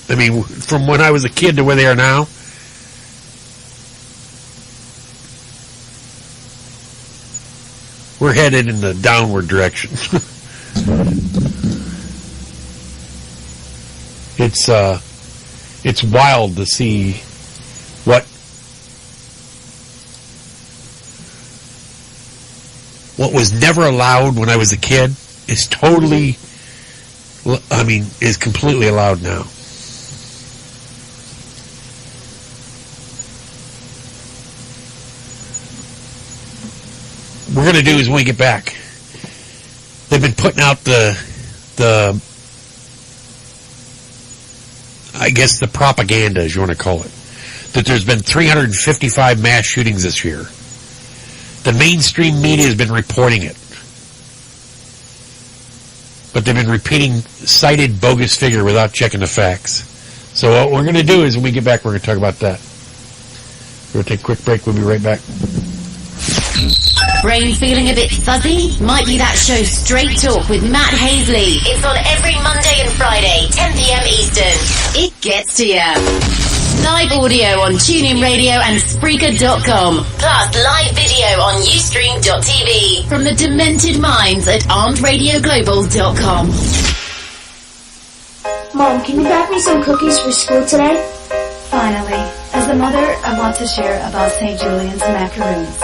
I mean, from when I was a kid to where they are now, we're headed in the downward direction. It's wild to see what was never allowed when I was a kid is totally, I mean, is completely allowed now. What we're going to do is when we get back, they've been putting out I guess the propaganda, as you want to call it, that there's been 355 mass shootings this year. The mainstream media has been reporting it. But they've been repeating cited bogus figure without checking the facts. So what we're going to do is when we get back, we're going to talk about that. We're going to take a quick break. We'll be right back. Brain feeling a bit fuzzy? Might be that show Straight Talk with Matt Hasley. It's on every Monday and Friday, 10 p.m. Eastern. It gets to you. Live audio on TuneIn Radio and Spreaker.com. Plus live video on Ustream.tv. From the demented minds at ArmedRadioGlobal.com. Mom, can you bake me some cookies for school today? Finally. As a mother, I want to share about St. Julian's macaroons.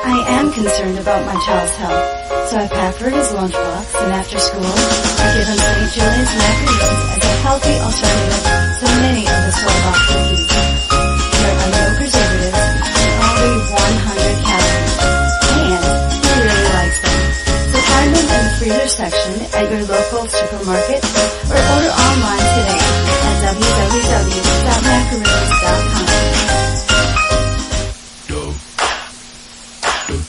I am concerned about my child's health, so I pamper his lunchbox, and after school, I give him St. Julian's macaroons as a healthy alternative to many of the store-bought cookies. There are no preservatives and only 100 calories, and he really likes them. So find them in the freezer section at your local supermarket or order online today at www.macaroons.com.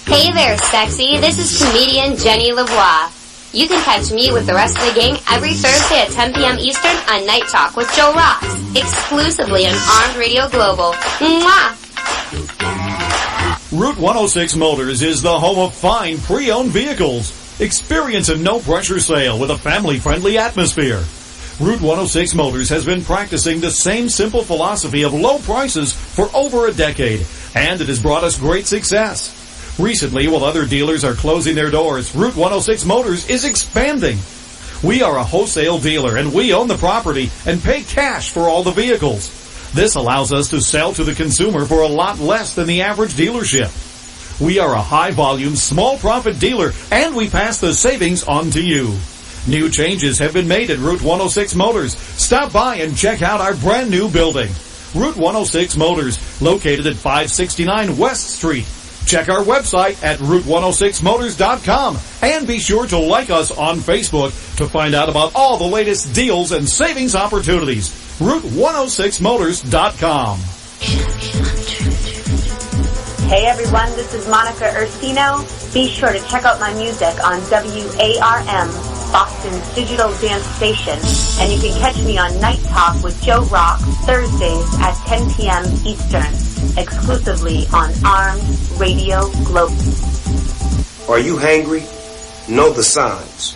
Hey there, sexy. This is comedian Jenny Lavoie. You can catch me with the rest of the gang every Thursday at 10 p.m. Eastern on Night Talk with Joe Rocks, exclusively on Armed Radio Global. Mwah! Route 106 Motors is the home of fine pre-owned vehicles. Experience a no-pressure sale with a family-friendly atmosphere. Route 106 Motors has been practicing the same simple philosophy of low prices for over a decade, and it has brought us great success. Recently, while other dealers are closing their doors, Route 106 Motors is expanding. We are a wholesale dealer, and we own the property and pay cash for all the vehicles. This allows us to sell to the consumer for a lot less than the average dealership. We are a high-volume, small-profit dealer, and we pass the savings on to you. New changes have been made at Route 106 Motors. Stop by and check out our brand-new building. Route 106 Motors, located at 569 West Street. Check our website at route106motors.com and be sure to like us on Facebook to find out about all the latest deals and savings opportunities. route106motors.com. Hey everyone, this is Monica Ursino. Be sure to check out my music on WARM, Boston's digital dance station. And you can catch me on Night Talk with Joe Rock Thursdays at 10 p.m. Eastern, exclusively on Armed Radio Global. Are you hangry? Know the signs.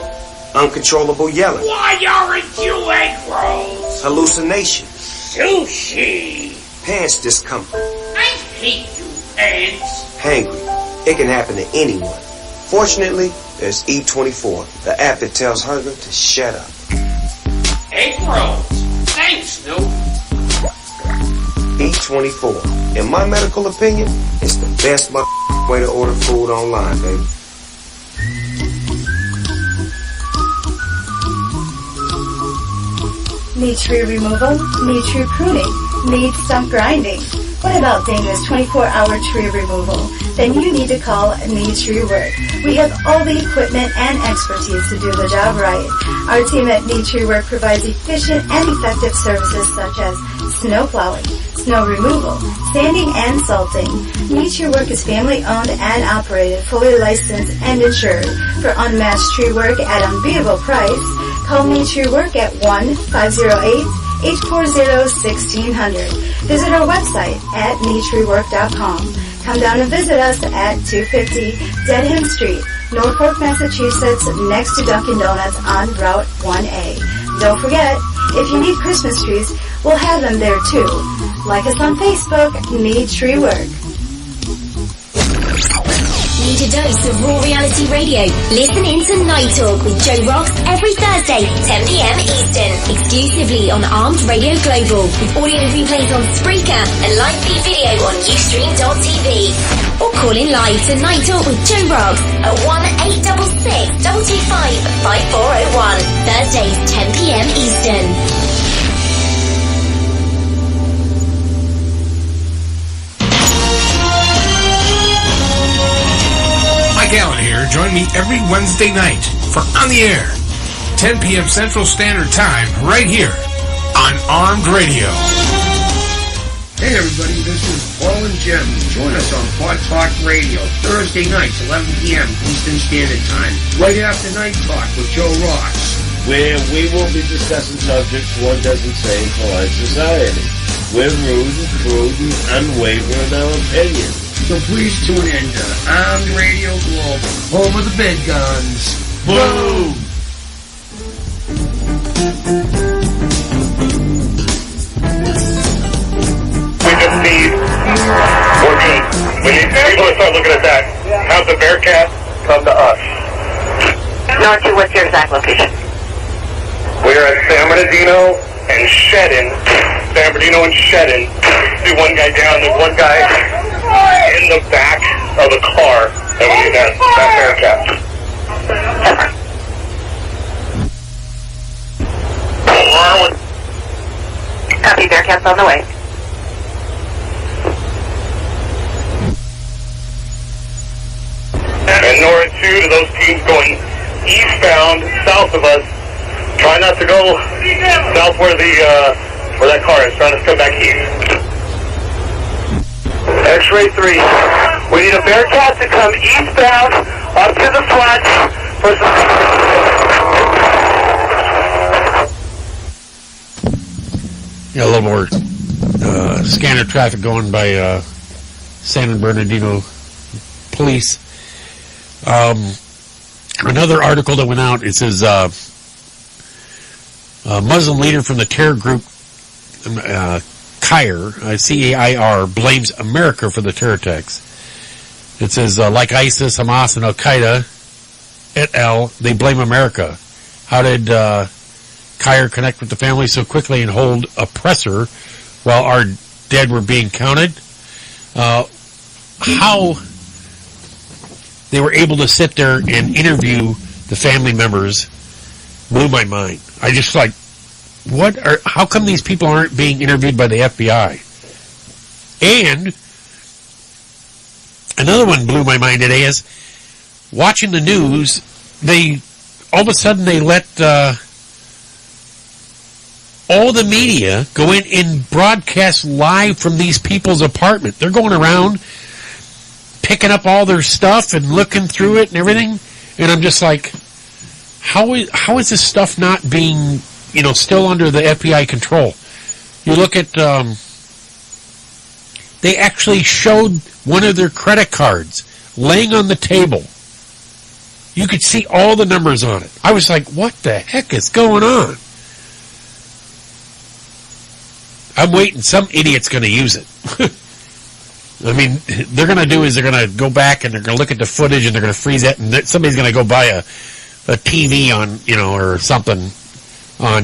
Uncontrollable yelling. Why aren't you egg rolls? Hallucination. Sushi. Pants discomfort. I hate you, pants. Hangry. It can happen to anyone. Fortunately, there's E24, the app that tells hunger to shut up. Egg rolls. Thanks, Snoop. E24. In my medical opinion, it's the best way to order food online, baby. Need tree removal? Need tree pruning? Need stump grinding? What about Dana's 24-hour tree removal? Then you need to call Need Tree Work. We have all the equipment and expertise to do the job right. Our team at Need Tree Work provides efficient and effective services such as snow plowing, snow removal, sanding, and salting. Need Tree Work is family-owned and operated, fully licensed and insured. For unmatched tree work at unbeatable price, call Need Tree Work at 1-508-840-1600. Visit our website at needtreework.com. Come down and visit us at 250 Dedham Street, Norfolk, Massachusetts, next to Dunkin' Donuts on Route 1A. Don't forget, if you need Christmas trees, we'll have them there too. Like us on Facebook, Need Tree Work. Need a dose of raw reality radio? Listen in to Night Talk with Joe Rocks every Thursday, 10 p.m. Eastern, exclusively on Armed Radio Global, with audio replays on Spreaker and live feed video on Ustream.tv. Or call in live to Night Talk with Joe Rocks at 1-866-225-5401, Thursdays, 10 p.m. Eastern. Mike Allen here. Join me every Wednesday night for On the Air, 10 p.m. Central Standard Time, right here on Armed Radio. Hey everybody, this is Paul and Jim. Join us on Pod Talk Radio, Thursday nights, 11 p.m. Eastern Standard Time, right after Night Talk with Joe Rocks, where we will be discussing subjects one doesn't say in polite society. We're rude, crude, and unwavering in our opinions. So please tune in to Armed Radio Global, home of the big guns. Boom! We just need, we're good. We need people to start looking at that. Have the Bearcats come to us. North, what's your exact location? We are at San Bernardino and Shooting. San Bernardino and Shooting. See one guy down, there's one guy in the back of the car that we that Bearcat. Copy, Bearcat's on the way. And Nora 2 to those teams going eastbound, south of us. Try not to go south where that car is. Try to come back east. X-ray 3. We need a Bearcat to come eastbound up to the flats for some... Yeah, a little more scanner traffic going by San Bernardino police. Another article that went out, it says a Muslim leader from the terror group CAIR, C-A-I-R, blames America for the terror attacks. It says, like ISIS, Hamas, and Al-Qaeda, et al., they blame America. How did CAIR connect with the family so quickly and hold oppressor while our dead were being counted? How they were able to sit there and interview the family members blew my mind. I just like, how come these people aren't being interviewed by the FBI? And another one blew my mind today is watching the news, all of a sudden they let all the media go in and broadcast live from these people's apartment. They're going around picking up all their stuff and looking through it and everything. And I'm just like, how is this stuff not being, still under the FBI control? You look at, they actually showed one of their credit cards laying on the table. You could see all the numbers on it. I was like, what the heck is going on? I'm waiting. Some idiot's going to use it. I mean, they're going to do is they're going to go back and they're going to look at the footage and they're going to freeze it, and somebody's going to go buy a TV on, or something on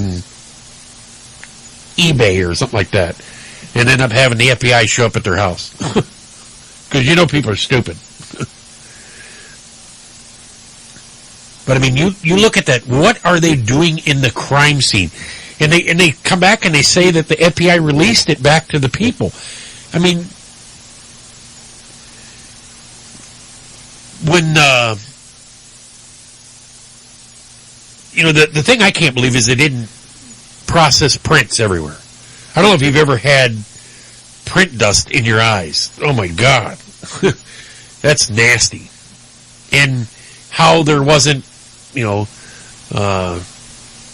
eBay or something like that, and end up having the FBI show up at their house. Because people are stupid. But I mean, you look at that. What are they doing in the crime scene? And they come back and they say that the FBI released it back to the people. I mean, when the thing I can't believe is they didn't process prints everywhere. I don't know if you've ever had print dust in your eyes. Oh my God. That's nasty. And how there wasn't,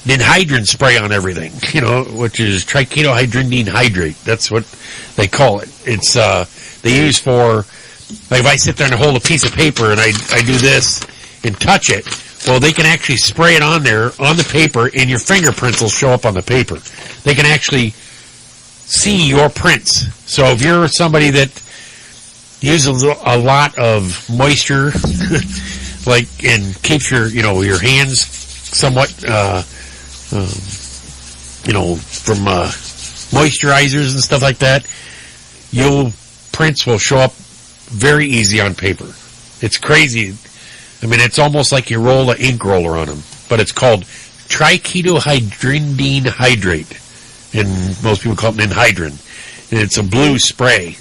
ninhydrin spray on everything, which is triketohydrindine hydrate. That's what they call it. It's, they use for, like if I sit there and hold a piece of paper and I do this and touch it, well, they can actually spray it on there, on the paper, and your fingerprints will show up on the paper. They can actually see your prints. So if you're somebody that uses a lot of moisture, and keeps your, your hands somewhat, from moisturizers and stuff like that, your prints will show up very easy on paper. It's crazy. I mean, it's almost like you roll an ink roller on them, but it's called triketohydrindine hydrate, and most people call it ninhydrin, and it's a blue spray.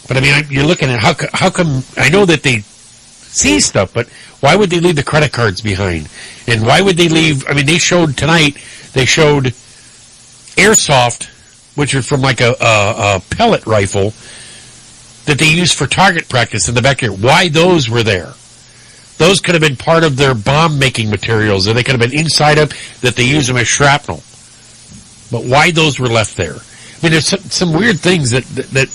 But I mean, you're looking at how come, I know that they see stuff, but why would they leave the credit cards behind? And why would they leave, I mean, they showed airsoft, which are from like a pellet rifle that they use for target practice in the backyard. Why those were there? Those could have been part of their bomb-making materials, or they could have been inside of that they use them as shrapnel. But why those were left there? I mean, there's some weird things that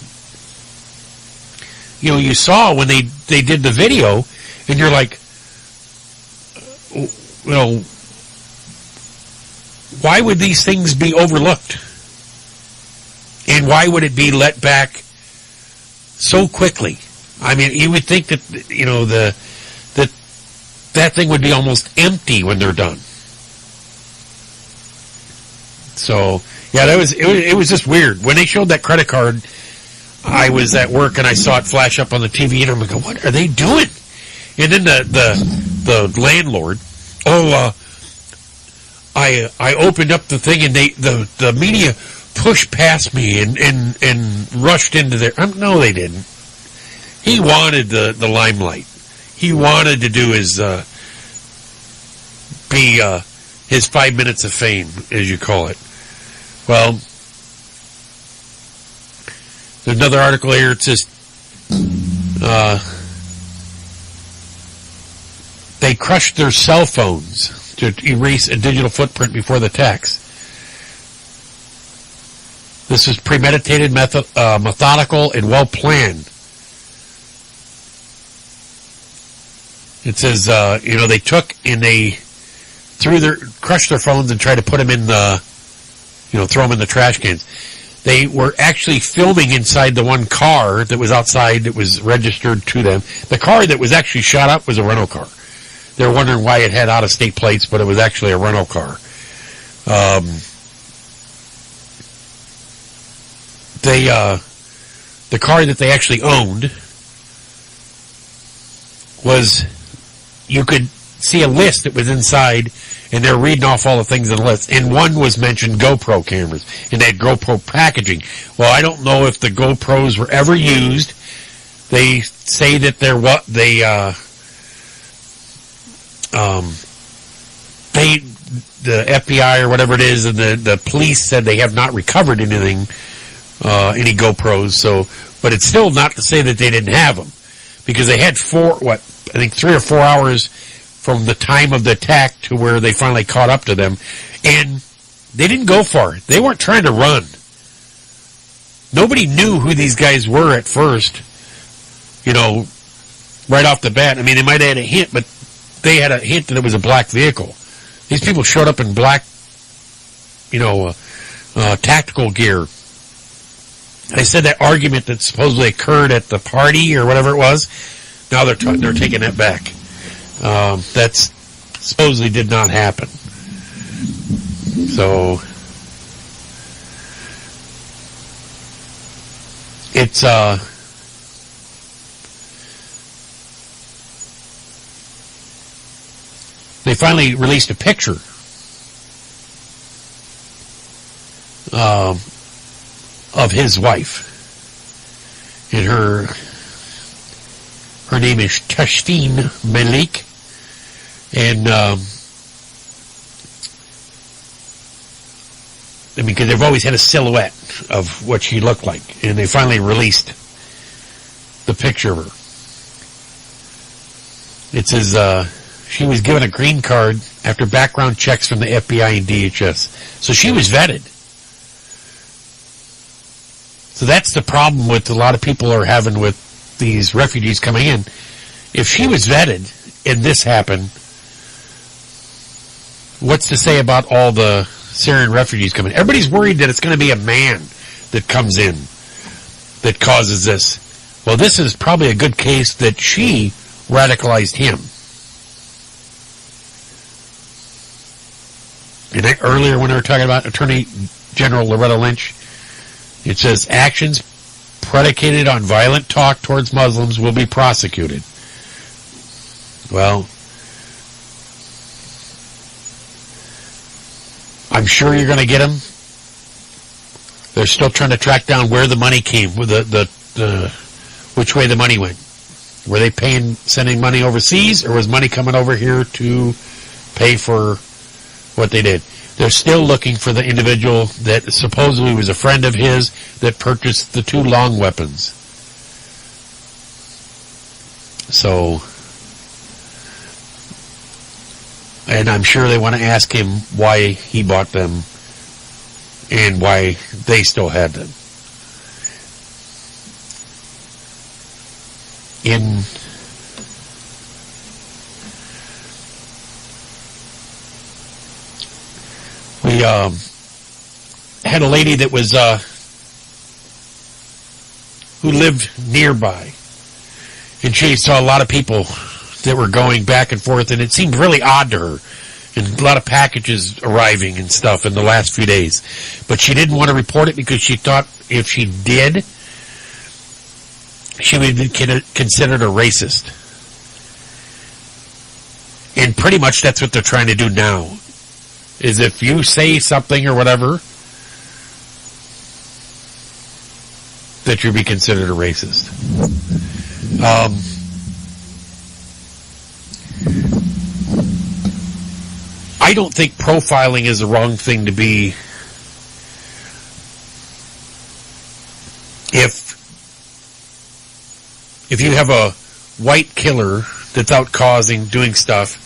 you saw when they did the video, and you're like, why would these things be overlooked? And why would it be let back so quickly? I mean, you would think that, that thing would be almost empty when they're done. So, yeah, it was just weird. When they showed that credit card I was at work and I saw it flash up on the TV, and I'm like, what are they doing? And then the landlord, I opened up the thing, and the media pushed past me and rushed into there. No, they didn't. He wanted the limelight. He wanted to do his his 5 minutes of fame, as you call it. Well, there's another article here. It says they crushed their cell phones to erase a digital footprint before the attacks. This was premeditated, methodical, and well planned. It says, they took and they crushed their phones and tried to put them in throw them in the trash cans. They were actually filming inside the one car that was outside that was registered to them. The car that was actually shot up was a rental car. They were wondering why it had out-of-state plates, but it was actually a rental car. The car that they actually owned was, you could see a list that was inside, and they're reading off all the things on the list. And one was mentioned GoPro cameras, and they had GoPro packaging. Well, I don't know if the GoPros were ever used. They say that the FBI or whatever it is, and the police said they have not recovered anything, any GoPros. But it's still not to say that they didn't have them, because they had 3 or 4 hours from the time of the attack to where they finally caught up to them. And they didn't go far. They weren't trying to run. Nobody knew who these guys were at first, right off the bat. I mean, they might have had a hint, but they had a hint that it was a black vehicle. These people showed up in black, tactical gear. They said that argument that supposedly occurred at the party or whatever it was, now they're taking that back. That supposedly did not happen. So it's they finally released a picture of his wife, and her name is Tashdeen Malik, and because they've always had a silhouette of what she looked like, and they finally released the picture of her. It says she was given a green card after background checks from the FBI and DHS. So she was vetted. So that's the problem with a lot of people are having with these refugees coming in. If she was vetted and this happened, what's to say about all the Syrian refugees coming? Everybody's worried that it's going to be a man that comes in that causes this. Well, this is probably a good case that she radicalized him. And earlier when we were talking about Attorney General Loretta Lynch, it says actions predicated on violent talk towards Muslims will be prosecuted. Well, I'm sure you're going to get them. They're still trying to track down where the money came, with which way the money went. Were they sending money overseas, or was money coming over here to pay for what they did? They're still looking for the individual that supposedly was a friend of his that purchased the 2 long weapons. So, and I'm sure they want to ask him why he bought them and why they still had them. We had a lady that was who lived nearby, and she saw a lot of people that were going back and forth, and it seemed really odd to her, and a lot of packages arriving and stuff in the last few days. But she didn't want to report it because she thought if she did, she would be considered a racist. And pretty much that's what they're trying to do now. Is if you say something or whatever, that you'll be considered a racist. I don't think profiling is the wrong thing to be. If you have a white killer that's out doing stuff,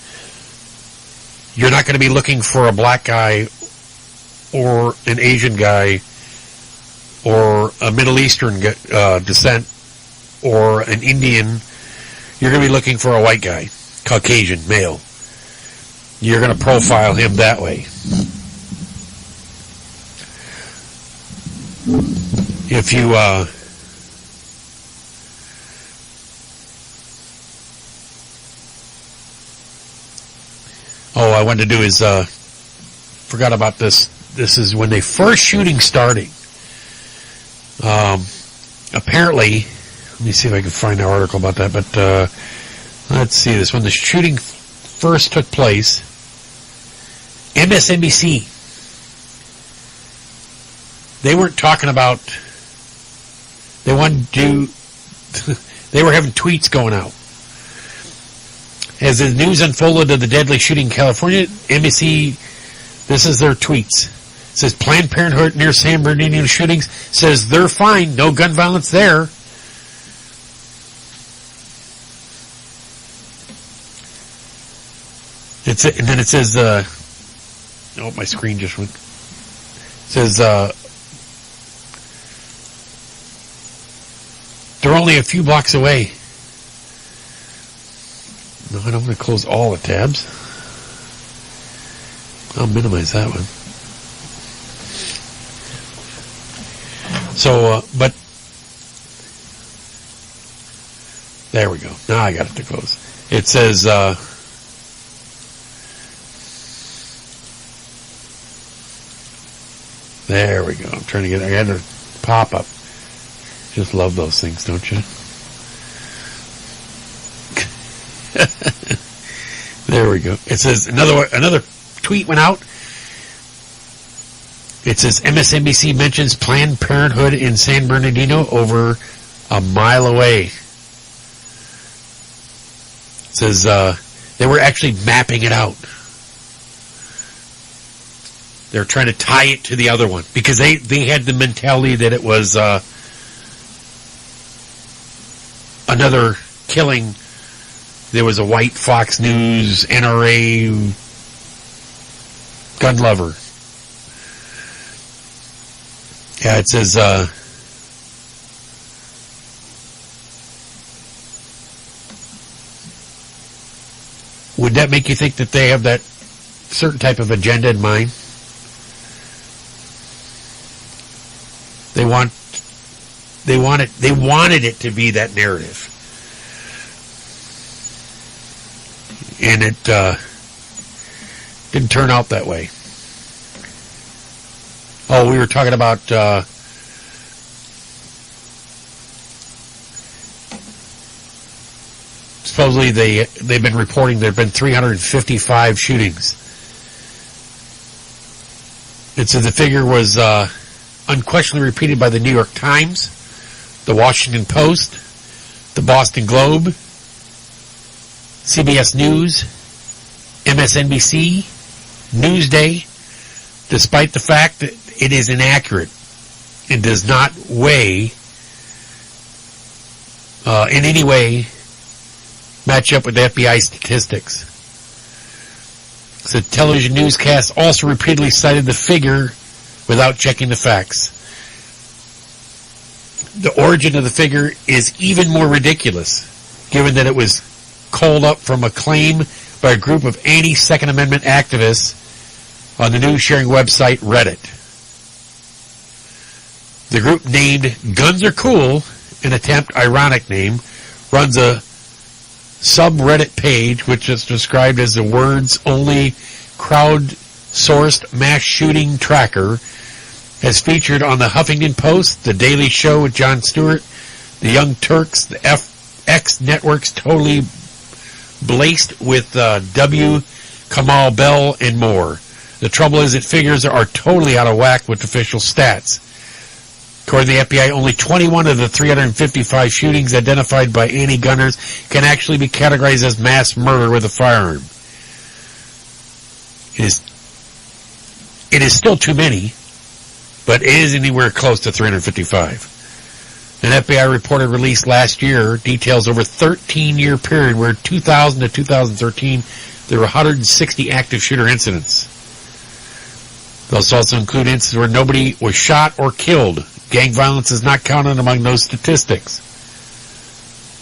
you're not going to be looking for a black guy or an Asian guy or a Middle Eastern descent or an Indian. You're going to be looking for a white guy, Caucasian, male. You're going to profile him that way. If you I wanted to do is forgot about this. This is when they first shooting starting. Apparently, let me see if I can find an article about that. But let's see this. When the shooting first took place, MSNBC, they weren't talking about. They wanted to do. They were having tweets going out. As the news unfolded of the deadly shooting in California, NBC, this is their tweets. It says, Planned Parenthood near San Bernardino shootings says they're fine, no gun violence there. And then it says, my screen just went. It says, they're only a few blocks away. No, I don't want to close all the tabs. I'll minimize that one. So, but there we go. Now I got it to close. It says, there we go. I'm trying to I had a pop up. Just love those things, don't you? There we go. It says another tweet went out. It says MSNBC mentions Planned Parenthood in San Bernardino over a mile away. It says they were actually mapping it out. They're trying to tie it to the other one because they had the mentality that it was another killing. There was a white Fox News NRA gun lover. Yeah, it says would that make you think that they have that certain type of agenda in mind? They wanted it to be that narrative. And it didn't turn out that way. Oh, we were talking about supposedly they've been reporting there have been 355 shootings. It says the figure was unquestionably repeated by the New York Times, the Washington Post, the Boston Globe, CBS News, MSNBC, Newsday, despite the fact that it is inaccurate and does not weigh in any way match up with the FBI statistics. The television newscast also repeatedly cited the figure without checking the facts. The origin of the figure is even more ridiculous, given that it was called up from a claim by a group of anti-Second Amendment activists on the news sharing website Reddit. The group named Guns Are Cool, an ironic name, runs a subreddit page which is described as the words only crowd-sourced mass shooting tracker, as featured on the Huffington Post, The Daily Show with Jon Stewart, The Young Turks, the FX networks totally blazed with W. Kamal Bell and more. The trouble is that figures are totally out of whack with official stats. According to the FBI, only 21 of the 355 shootings identified by anti-gunners can actually be categorized as mass murder with a firearm. It is still too many, but it is anywhere close to 355. An FBI report released last year details over a 13-year period where 2000 to 2013 there were 160 active shooter incidents. Those also include incidents where nobody was shot or killed. Gang violence is not counted among those statistics.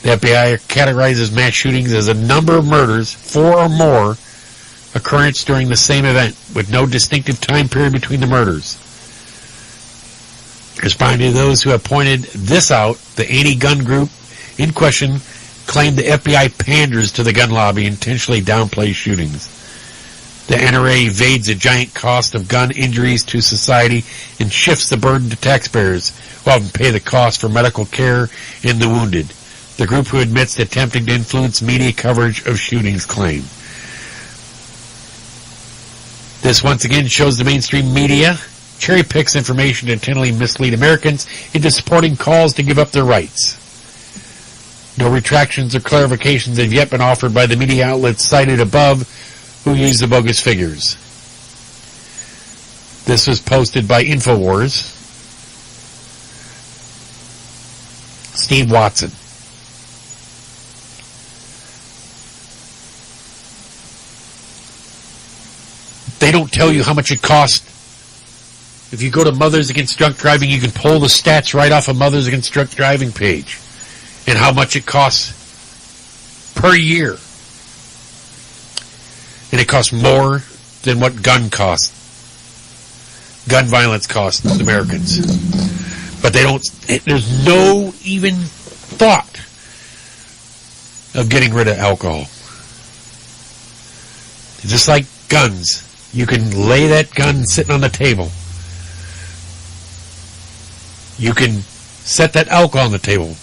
The FBI categorizes mass shootings as a number of murders, 4 or more, occurrence during the same event, with no distinctive time period between the murders. Responding to those who have pointed this out, the anti-gun group in question claimed the FBI panders to the gun lobby and intentionally downplays shootings. The NRA evades the giant cost of gun injuries to society and shifts the burden to taxpayers, who often pay the cost for medical care and the wounded. The group who admits to attempting to influence media coverage of shootings claim. This once again shows the mainstream media cherry picks information to intentionally mislead Americans into supporting calls to give up their rights. No retractions or clarifications have yet been offered by the media outlets cited above who used the bogus figures. This was posted by InfoWars. Steve Watson. They don't tell you how much it costs. If you go to Mothers Against Drunk Driving, you can pull the stats right off of Mothers Against Drunk Driving page and how much it costs per year. And it costs more than what gun costs. Gun violence costs Americans. But they don't, there's no even thought of getting rid of alcohol. Just like guns, you can lay that gun sitting on the table. You can set that alcohol on the table.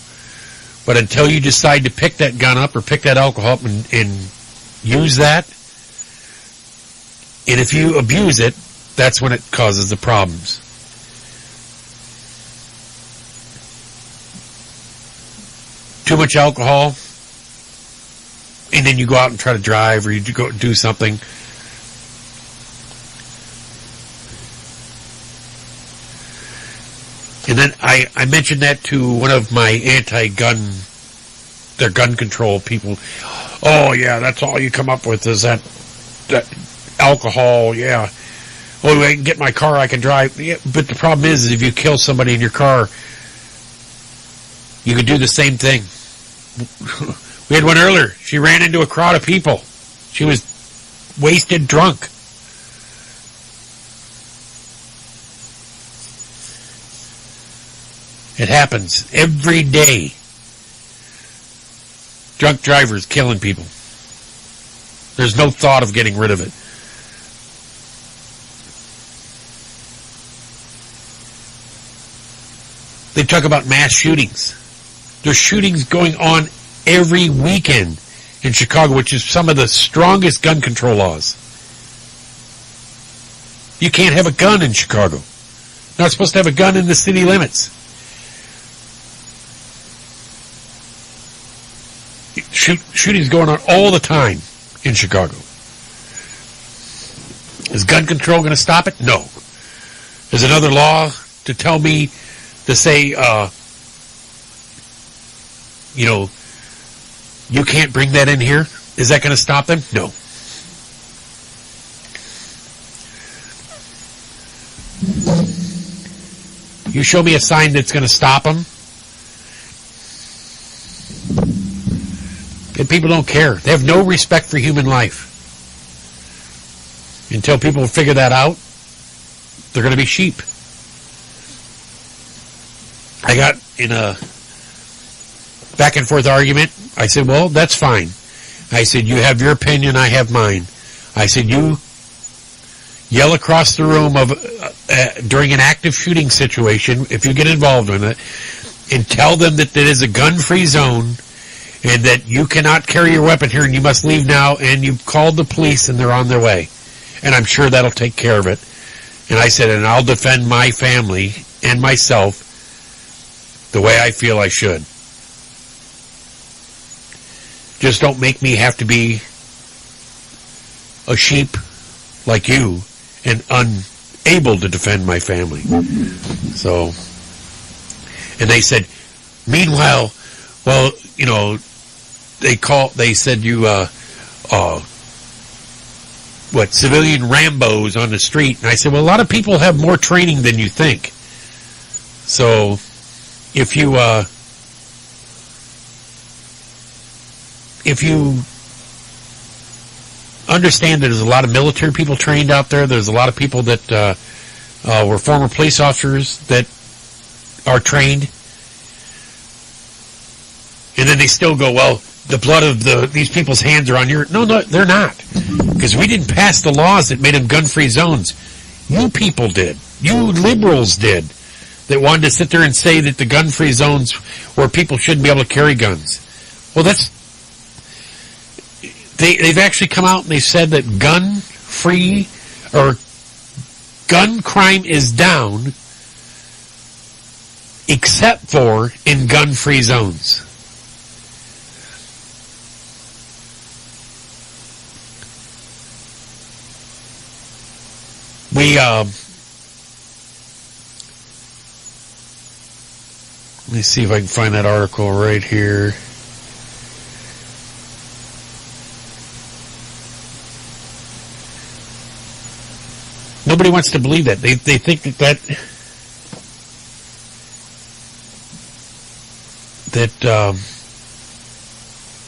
But until you decide to pick that gun up or pick that alcohol up and use that, and if you abuse it, that's when it causes the problems. Too much alcohol, and then you go out and try to drive or you go do something. And then I mentioned that to one of my their gun control people. Oh yeah, that's all you come up with is that alcohol, yeah. Oh, I can get my car, I can drive. Yeah, but the problem is if you kill somebody in your car, you could do the same thing. We had one earlier. She ran into a crowd of people. She was wasted drunk. It happens every day. Drunk drivers killing people. There's no thought of getting rid of it. They talk about mass shootings. There's shootings going on every weekend in Chicago, which is some of the strongest gun control laws. You can't have a gun in Chicago. Not supposed to have a gun in the city limits. Shootings going on all the time in Chicago. Is gun control going to stop it? No. There's another law to tell me to say, you can't bring that in here. Is that going to stop them? No. You show me a sign that's going to stop them. And people don't care. They have no respect for human life. Until people figure that out, they're going to be sheep. I got in a back and forth argument. I said, well, that's fine. I said, you have your opinion, I have mine. I said, you yell across the room during an active shooting situation, if you get involved in it, and tell them that it is a gun-free zone and that you cannot carry your weapon here and you must leave now, and you've called the police and they're on their way. And I'm sure that'll take care of it. And I said, and I'll defend my family and myself the way I feel I should. Just don't make me have to be a sheep like you and unable to defend my family. So, and they said, meanwhile, well, you know, they said you, civilian Rambos on the street. And I said, well, a lot of people have more training than you think. So, if you understand that there's a lot of military people trained out there, there's a lot of people that were former police officers that are trained, and then they still go, well, the blood of these people's hands are on your... No, they're not. Because we didn't pass the laws that made them gun-free zones. You people did. You liberals did. That wanted to sit there and say that the gun-free zones where people shouldn't be able to carry guns. Well, they've actually come out and they said that gun-free or gun crime is down except for in gun-free zones. Let me see if I can find that article right here. Nobody wants to believe that. They think that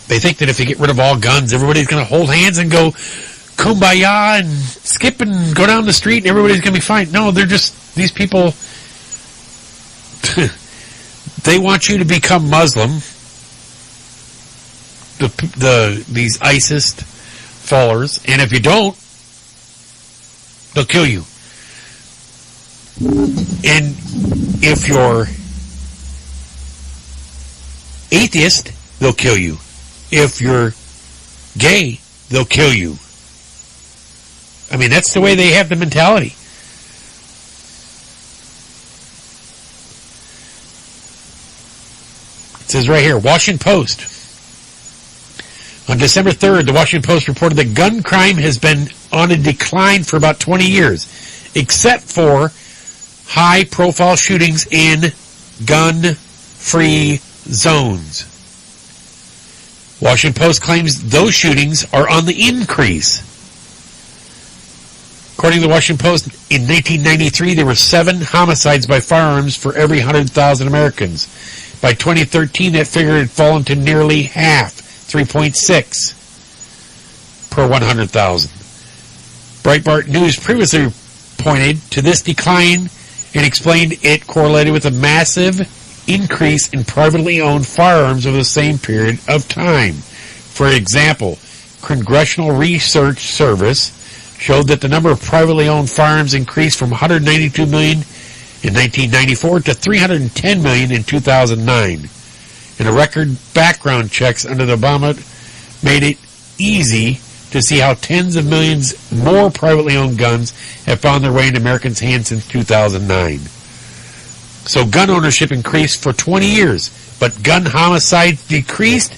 they think that if you get rid of all guns, everybody's going to hold hands and go kumbaya and skip and go down the street and everybody's going to be fine. No, they're just, these people, they want you to become Muslim. These ISIS followers, and if you don't, they'll kill you. And if you're atheist, they'll kill you. If you're gay, they'll kill you. I mean, that's the way they have the mentality. It says right here, Washington Post. On December 3rd, the Washington Post reported that gun crime has been on a decline for about 20 years, except for high-profile shootings in gun-free zones. Washington Post claims those shootings are on the increase. According to the Washington Post, in 1993, there were 7 homicides by firearms for every 100,000 Americans. By 2013, that figure had fallen to nearly half, 3.6 per 100,000. Breitbart News previously pointed to this decline and explained it correlated with a massive increase in privately owned firearms over the same period of time. For example, Congressional Research Service showed that the number of privately owned firearms increased from 192 million in 1994 to 310 million in 2009. And a record background checks under the Obama made it easy to see how tens of millions more privately owned guns have found their way into Americans' hands since 2009. So gun ownership increased for 20 years, but gun homicides decreased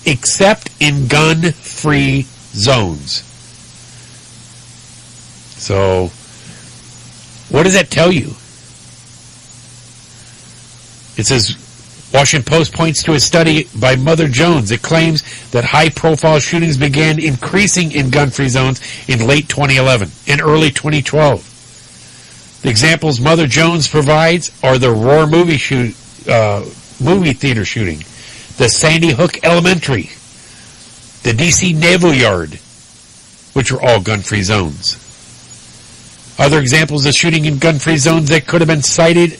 except in gun-free zones. So, what does that tell you? It says, Washington Post points to a study by Mother Jones that claims that high-profile shootings began increasing in gun-free zones in late 2011 and early 2012. The examples Mother Jones provides are the Roar movie theater shooting, the Sandy Hook Elementary, the D.C. Naval Yard, which are all gun-free zones. Other examples of shooting in gun-free zones that could have been cited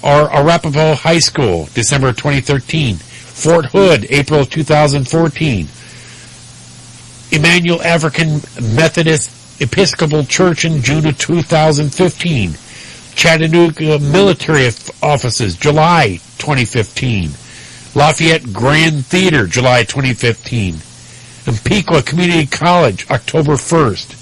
are Arapahoe High School, December 2013, Fort Hood, April 2014, Emmanuel African Methodist Episcopal Church in June of 2015, Chattanooga military offices, July 2015. Lafayette Grand Theater, July 2015. And Piqua Community College, October 1st.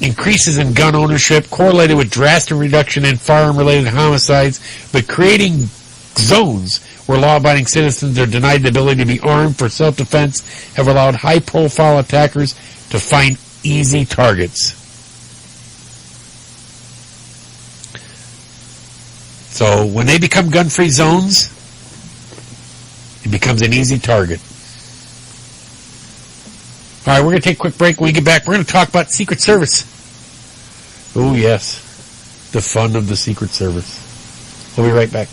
Increases in gun ownership correlated with drastic reduction in firearm-related homicides, but creating zones where law-abiding citizens are denied the ability to be armed for self-defense have allowed high-profile attackers to find easy targets. So when they become gun-free zones, it becomes an easy target. All right, we're going to take a quick break. When we get back, we're going to talk about Secret Service. Oh, yes. The fun of the Secret Service. We'll be right back.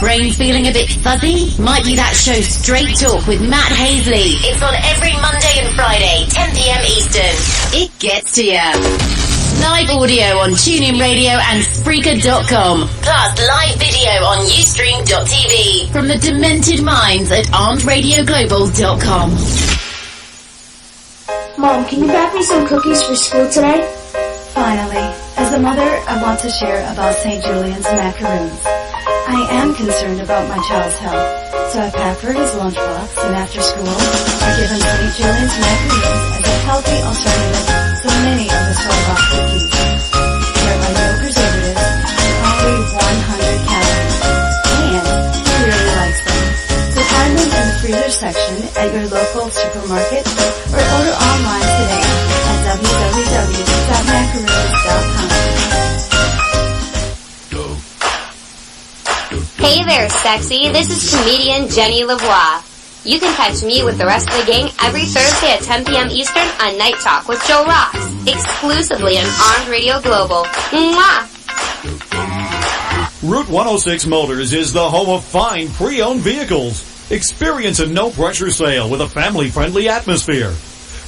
Brain feeling a bit fuzzy? Might be that show Straight Talk with Matt Hasley. It's on every Monday and Friday, 10 p.m. Eastern. It gets to you. Live audio on TuneIn Radio and Spreaker.com. Plus live video on Ustream.tv. From the demented minds at ArmedRadioGlobal.com. Mom, can you bake me some cookies for school today? Finally, as a mother, I want to share about St. Julian's macaroons. I am concerned about my child's health, so I pack for his lunchbox, and after school, I give him St. Julian's macaroons as a healthy alternative to many of the store-bought cookies. There are no preservatives, only 100 calories, and he really likes them. So find them in the freezer section at your local supermarket or order online today at www.macaroons.com. Hey there, sexy. This is comedian Jenny Lavoie. You can catch me with the rest of the gang every Thursday at 10 p.m. Eastern on Night Talk with Joe Rocks, exclusively on Armed Radio Global. Mwah! Route 106 Motors is the home of fine pre-owned vehicles. Experience a no-pressure sale with a family-friendly atmosphere.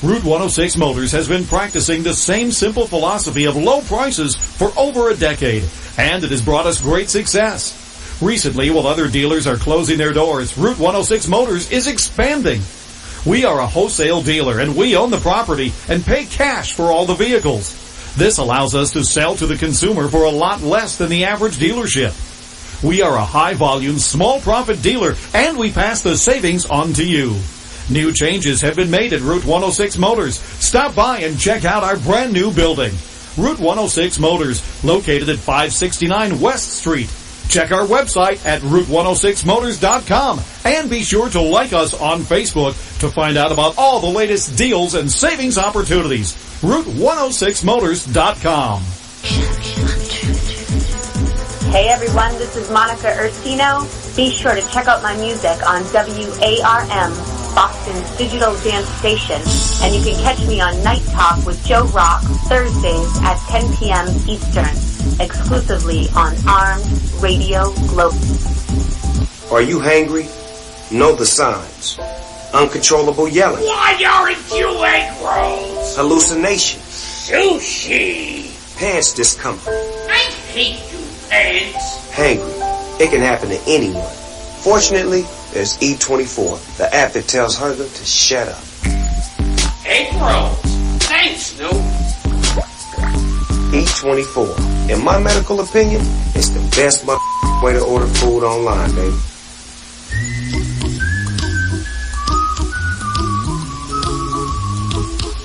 Route 106 Motors has been practicing the same simple philosophy of low prices for over a decade, and it has brought us great success. Recently, while other dealers are closing their doors, Route 106 Motors is expanding. We are a wholesale dealer, and we own the property and pay cash for all the vehicles. This allows us to sell to the consumer for a lot less than the average dealership. We are a high-volume, small-profit dealer, and we pass the savings on to you. New changes have been made at Route 106 Motors. Stop by and check out our brand-new building. Route 106 Motors, located at 569 West Street. Check our website at route106motors.com and be sure to like us on Facebook to find out about all the latest deals and savings opportunities. route106motors.com. Hey everyone, this is Monica Ursino. Be sure to check out my music on WARM, Boston's digital dance station. And you can catch me on Night Talk with Joe Rock Thursdays at 10 p.m. Eastern, exclusively on Armed Radio Global. Are you hangry? Know the signs. Uncontrollable yelling. Why aren't you egg rolls? Hallucinations. Sushi. Pants discomfort. I hate you, pants. Hangry. It can happen to anyone. Fortunately, there's E24, the app that tells hunger to shut up. Egg rolls. Thanks, Snoop. E24. In my medical opinion, it's the best way to order food online, baby.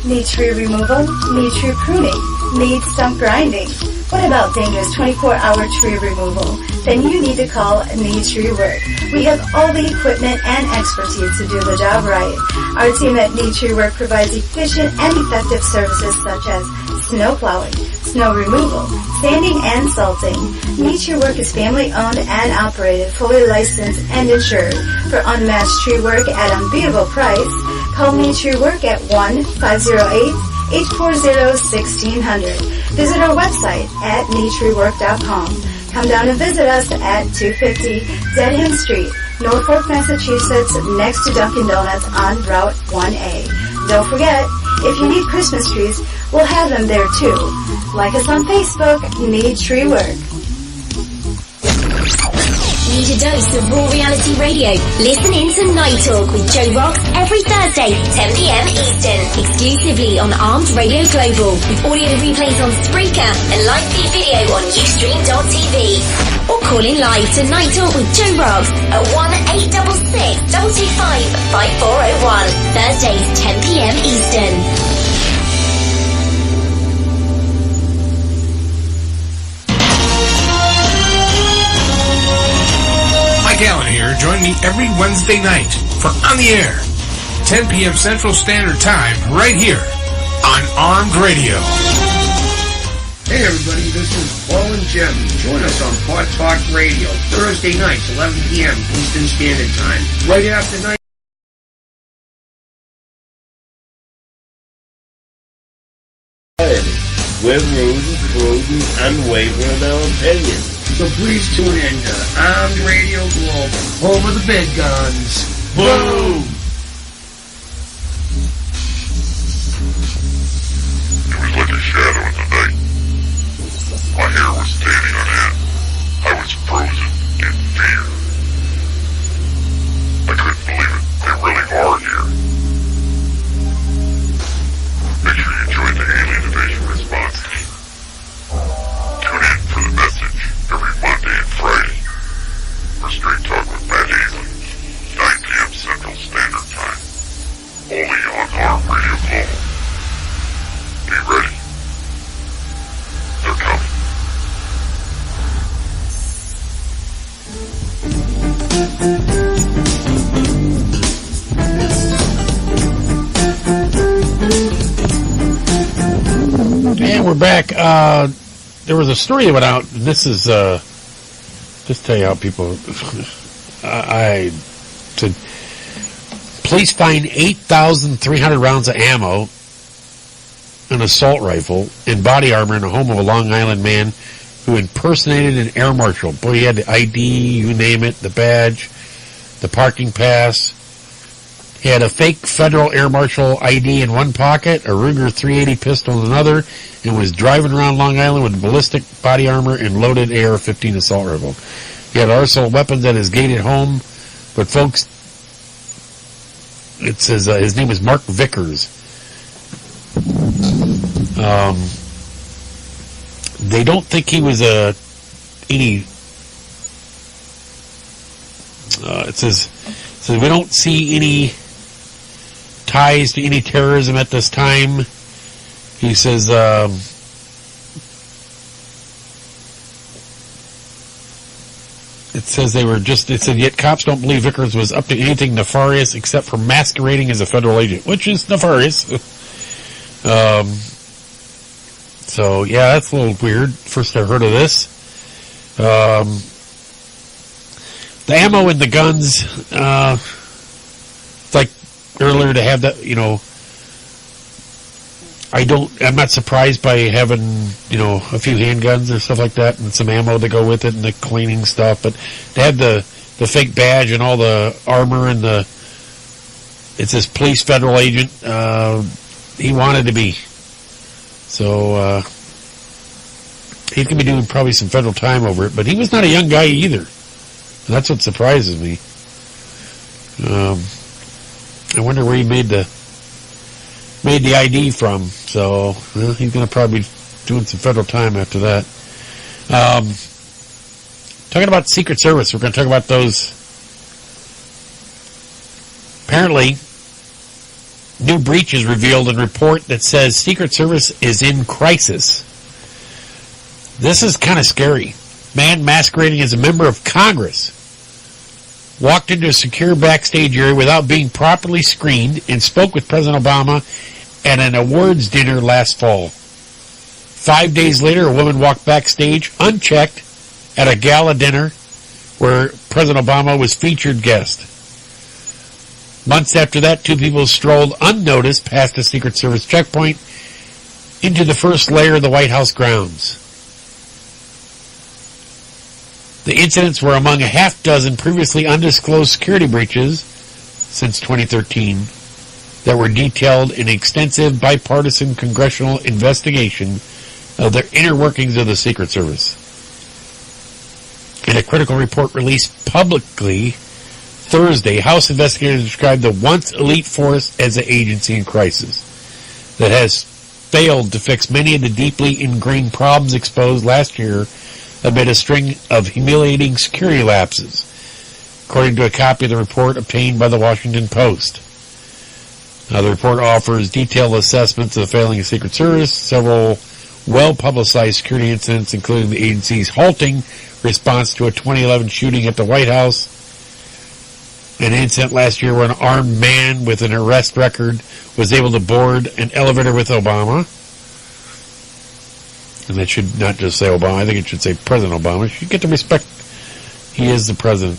Need tree removal? Need tree pruning? Need stump grinding? What about dangerous 24-hour tree removal? Then you need to call Need Tree Work. We have all the equipment and expertise to do the job right. Our team at Need Tree Work provides efficient and effective services such as snow plowing, snow removal, sanding, and salting. Need Tree Work is family-owned and operated, fully licensed and insured. For unmatched tree work at unbeatable price, call Need Tree Work at 1-508-840-1600. Visit our website at needtreework.com. Come down and visit us at 250 Dedham Street, Norfolk, Massachusetts, next to Dunkin' Donuts on Route 1A. Don't forget, if you need Christmas trees, we'll have them there too. Like us on Facebook, Need Tree Work. Need a dose of raw reality radio? Listen in to Night Talk with Joe Rocks every Thursday, 10 p.m. Eastern, exclusively on Armed Radio Global, with audio replays on Spreaker and live feed video on Ustream.tv. Or call in live to Night Talk with Joe Rocks at 1-866-225-5401, Thursdays, 10 p.m. Eastern. Mike Allen here. Join me every Wednesday night for On the Air, 10 p.m. Central Standard Time, right here on Armed Radio. Hey everybody, this is Paul and Jim. Join us on Pod Talk Radio, Thursday nights, 11 p.m. Eastern Standard Time, right after night. We're rooting, unwavering in our opinion. So please tune in to Armed Radio Global, home of the big guns. Boom! It was like a shadow in the night. My hair was standing on end. I was frozen in fear. I couldn't believe it. They really are here. Make sure you join the Alien Invasion Response Team. Tune in for the message every Monday and Friday for Straight Talk with Matt Hasley, 9 p.m. Central Standard Time, only on Armed Radio Global. Be ready. They're coming. And we're back. There was a story that went out, and this is, just tell you how people, I said, police find 8,300 rounds of ammo, an assault rifle, and body armor in the home of a Long Island man who impersonated an air marshal. Boy, he had the ID, you name it, the badge, the parking pass. He had a fake federal air marshal ID in one pocket, a Ruger 380 pistol in another, and was driving around Long Island with ballistic body armor and loaded AR-15 assault rifle. He had arsenal weapons at his gated home, but folks, it says his name is Mark Vickers. They don't think he was any. It says we don't see any ties to any terrorism at this time. He says it says they were just. It said yet cops don't believe Vickers was up to anything nefarious except for masquerading as a federal agent, which is nefarious. So yeah, that's a little weird. First I heard of this. The ammo and the guns, it's like earlier to have that, you know, I'm not surprised by having, you know, a few handguns or stuff like that and some ammo to go with it and the cleaning stuff, but to have the fake badge and all the armor and it says police federal agent, he wanted to be. So, he's going to be doing probably some federal time over it, but he was not a young guy either. And that's what surprises me. I wonder where he made the ID from. So, he's going to probably be doing some federal time after that. Talking about Secret Service, we're going to talk about those. Apparently, new breaches revealed in report that says Secret Service is in crisis. This is kind of scary. Man masquerading as a member of Congress walked into a secure backstage area without being properly screened and spoke with President Obama at an awards dinner last fall. 5 days later, a woman walked backstage unchecked at a gala dinner where President Obama was featured guest. Months after that, two people strolled unnoticed past a Secret Service checkpoint into the first layer of the White House grounds. The incidents were among a half dozen previously undisclosed security breaches since 2013 that were detailed in an extensive bipartisan congressional investigation of the inner workings of the Secret Service. In a critical report released publicly Thursday, House investigators described the once elite force as an agency in crisis that has failed to fix many of the deeply ingrained problems exposed last year amid a string of humiliating security lapses, according to a copy of the report obtained by the Washington Post. The report offers detailed assessments of the failing of Secret Service, several well-publicized security incidents, including the agency's halting response to a 2011 shooting at the White House, an incident last year where an armed man with an arrest record was able to board an elevator with Obama. And that should not just say Obama, I think it should say President Obama. You should get the respect. He is the president.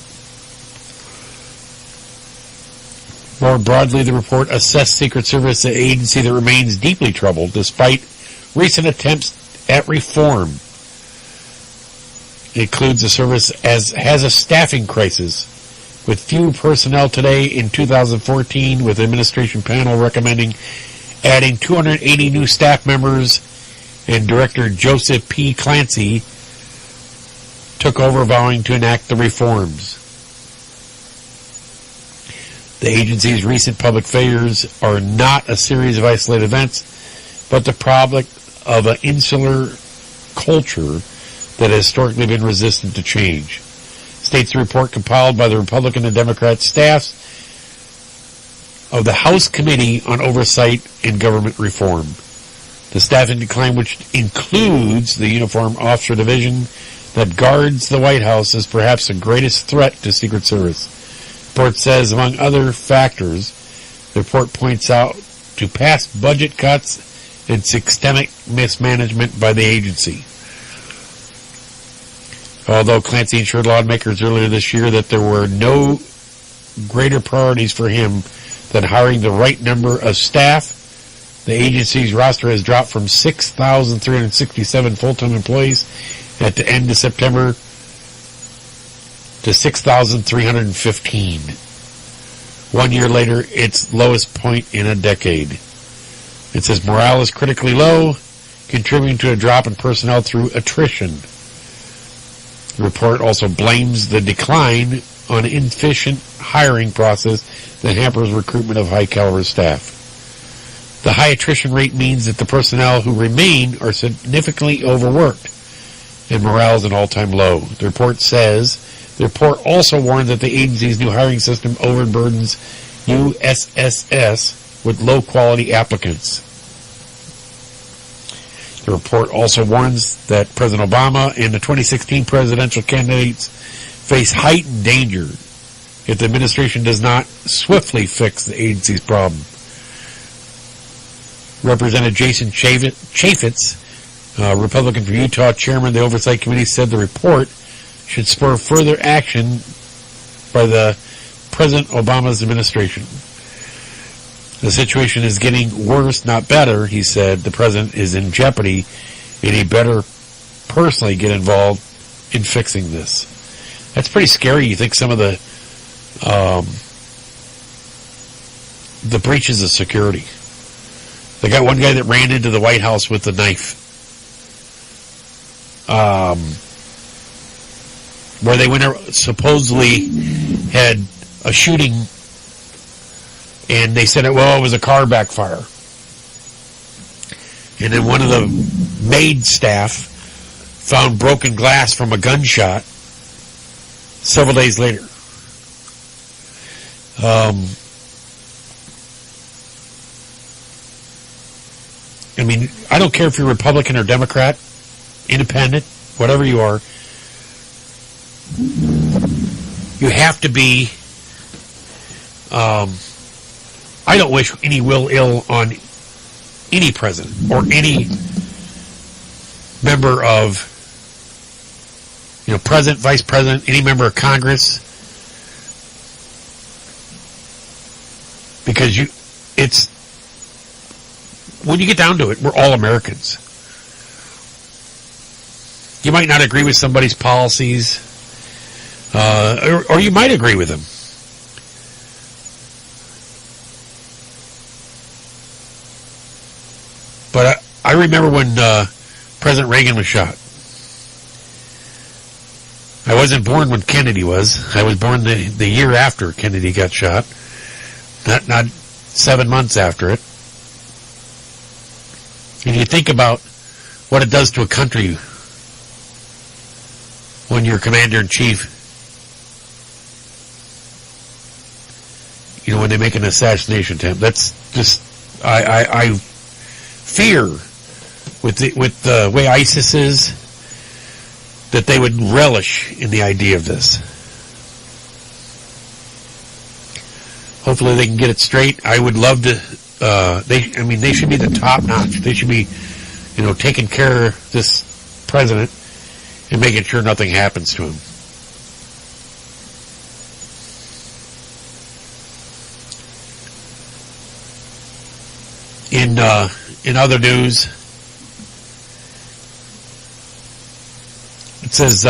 More broadly, the report assessed Secret Service as an agency that remains deeply troubled despite recent attempts at reform. It includes the service has a staffing crisis with few personnel today in 2014, with the administration panel recommending adding 280 new staff members, and Director Joseph P. Clancy took over, vowing to enact the reforms. The agency's recent public failures are not a series of isolated events, but the product of an insular culture that has historically been resistant to change, states the report compiled by the Republican and Democrat staffs of the House Committee on Oversight and Government Reform. The staffing decline, which includes the Uniform Officer Division that guards the White House, is perhaps the greatest threat to Secret Service. The report says, among other factors, the report points out to past budget cuts and systemic mismanagement by the agency. Although Clancy assured lawmakers earlier this year that there were no greater priorities for him than hiring the right number of staff, the agency's roster has dropped from 6,367 full-time employees at the end of September to 6,315. 1 year later, its lowest point in a decade. It says morale is critically low, contributing to a drop in personnel through attrition. The report also blames the decline on inefficient hiring process that hampers recruitment of high-caliber staff. The high attrition rate means that the personnel who remain are significantly overworked, and morale is an all-time low. The report also warned that the agency's new hiring system overburdens USSS with low-quality applicants. The report also warns that President Obama and the 2016 presidential candidates face heightened danger if the administration does not swiftly fix the agency's problem. Representative Jason Chaffetz, Republican from Utah, chairman of the Oversight Committee, said the report should spur further action by the President Obama's administration. The situation is getting worse, not better, he said. The president is in jeopardy, and he better personally get involved in fixing this. That's pretty scary. You think some of the breaches of security. They got one guy that ran into the White House with a knife. Where they supposedly had a shooting, and they said, well, it was a car backfire. And then one of the maid staff found broken glass from a gunshot several days later. I mean, I don't care if you're Republican or Democrat, independent, whatever you are. You have to be, I don't wish any ill on any president or any member of, president, vice president, any member of Congress, because when you get down to it, we're all Americans. You might not agree with somebody's policies, or you might agree with them. But I remember when President Reagan was shot. I wasn't born when Kennedy was. I was born the year after Kennedy got shot. Not 7 months after it. And you think about what it does to a country when you're commander-in-chief. You know, when they make an assassination attempt. That's just, I fear with the way ISIS is, that they would relish in the idea of this. Hopefully they can get it straight. I would love to, they should be the top notch. They should be, taking care of this president and making sure nothing happens to him. In other news, it says,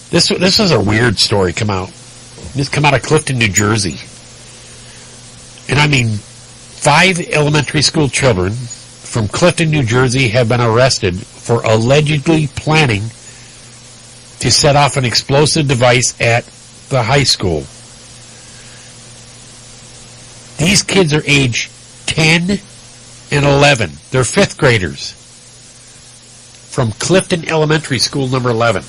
this was a weird story This come out of Clifton, New Jersey. And I mean, 5 elementary school children from Clifton, New Jersey have been arrested for allegedly planning to set off an explosive device at the high school. These kids are age 10 and 11. They're 5th graders from Clifton Elementary School number 11.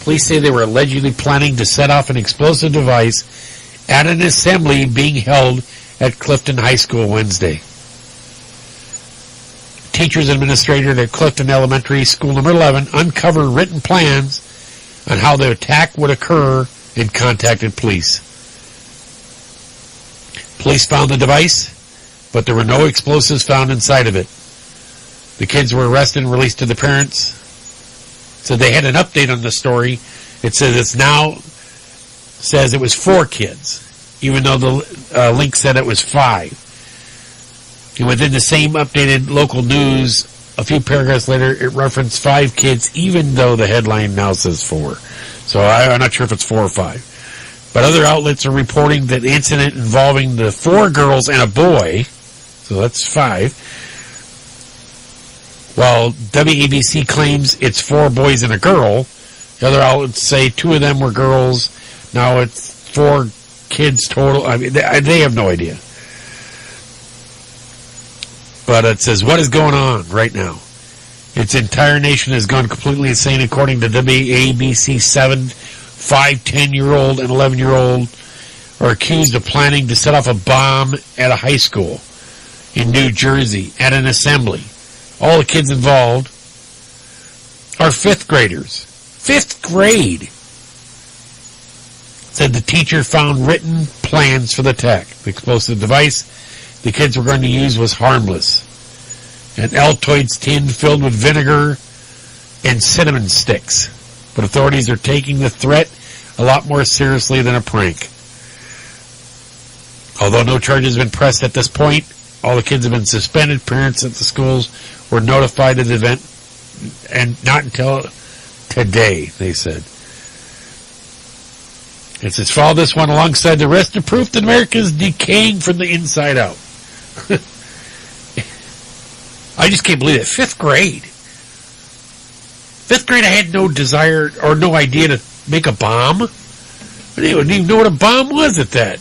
Police say they were allegedly planning to set off an explosive device at an assembly being held at Clifton High School Wednesday. Teachers and administrators at Clifton Elementary School number 11 uncovered written plans on how the attack would occur and contacted police. Police found the device, but there were no explosives found inside of it. The kids were arrested and released to the parents. So they had an update on the story. It says says it was 4 kids, even though the link said it was 5. And within the same updated local news, a few paragraphs later, it referenced 5 kids, even though the headline now says 4. So I'm not sure if it's 4 or 5. But other outlets are reporting that the incident involving the 4 girls and a boy, so that's 5, while WABC claims it's 4 boys and a girl, the other outlets say 2 of them were girls. Now it's 4 kids total. I mean, they have no idea. But it says, what is going on right now? Its entire nation has gone completely insane, according to WABC 7. 5, 10-year-old, and 11-year-old are accused of planning to set off a bomb at a high school in New Jersey at an assembly. All the kids involved are 5th graders. 5th grade. Said the teacher found written plans for the attack. The explosive device the kids were going to use was harmless. An Altoids tin filled with vinegar and cinnamon sticks. But authorities are taking the threat a lot more seriously than a prank. Although no charges have been pressed at this point, all the kids have been suspended. Parents at the schools were notified of the event, and not until today, they said. It says, follow this one alongside the rest of proof that America is decaying from the inside out. I just can't believe it. 5th grade. 5th grade, I had no desire or no idea to make a bomb. I didn't even know what a bomb was at that.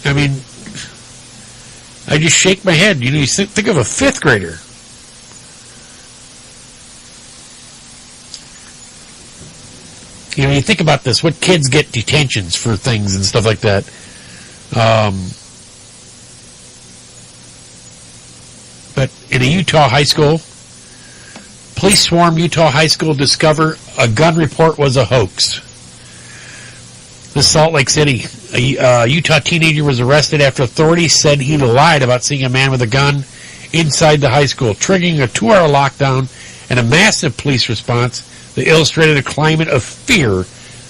I mean, I just shake my head. You think of a 5th grader. You think about this. What kids get detentions for things and stuff like that? But in a Utah high school, police swarm Utah high school discover a gun report was a hoax. The Salt Lake City, a Utah teenager was arrested after authorities said he lied about seeing a man with a gun inside the high school, triggering a 2-hour lockdown and a massive police response that illustrated a climate of fear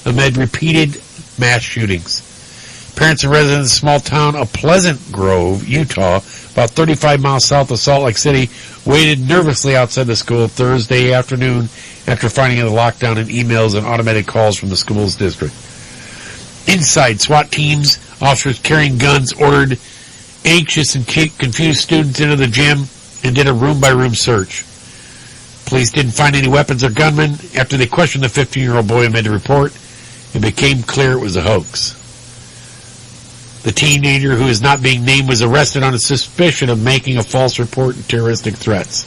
amid repeated mass shootings. Parents and residents of the small town of Pleasant Grove, Utah, about 35 miles south of Salt Lake City, waited nervously outside the school Thursday afternoon after finding the lockdown and emails and automated calls from the school's district. Inside, SWAT teams, officers carrying guns, ordered anxious and confused students into the gym and did a room-by-room search. Police didn't find any weapons or gunmen. After they questioned the 15-year-old boy who made the report, it became clear it was a hoax. The teenager, who is not being named, was arrested on a suspicion of making a false report and terroristic threats.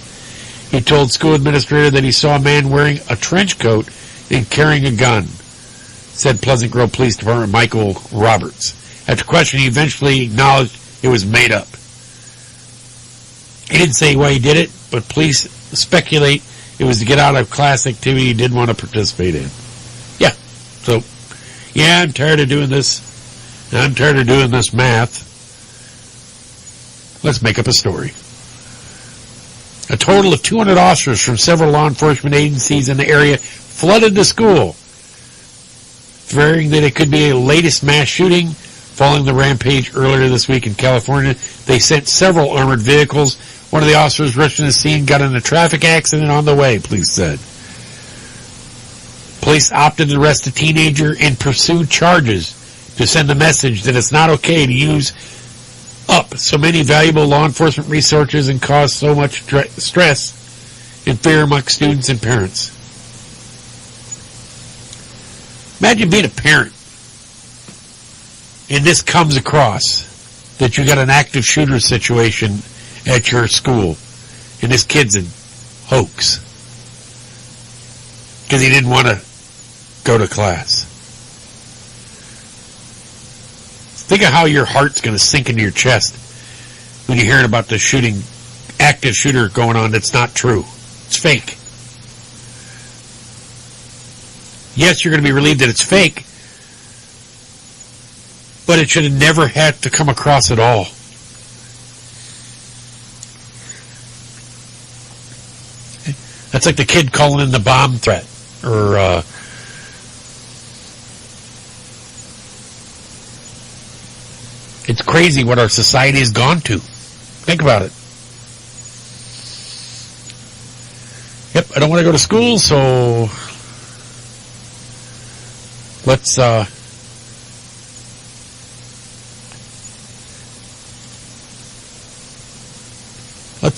He told school administrator that he saw a man wearing a trench coat and carrying a gun, said Pleasant Grove Police Department Michael Roberts. After questioning, he eventually acknowledged it was made up. He didn't say why he did it, but police speculate it was to get out of class activity he didn't want to participate in. Yeah. So, yeah, I'm tired of doing this. I'm tired of doing this math. Let's make up a story. A total of 200 officers from several law enforcement agencies in the area flooded the school, fearing that it could be a latest mass shooting. Following the rampage earlier this week in California, they sent several armored vehicles. One of the officers rushed to the scene, got in a traffic accident on the way, police said. Police opted to arrest the teenager and pursued charges to send a message that it's not okay to use up so many valuable law enforcement resources and cause so much stress and fear among students and parents. Imagine being a parent and this comes across that you got an active shooter situation at your school and this kid's a hoax because he didn't want to go to class. Think of how your heart's going to sink into your chest when you're hearing about the active shooter going on that's not true. It's fake. Yes, you're going to be relieved that it's fake, but it should have never had to come across at all. That's like the kid calling in the bomb threat, or it's crazy what our society has gone to. Think about it. Yep, I don't want to go to school, so let's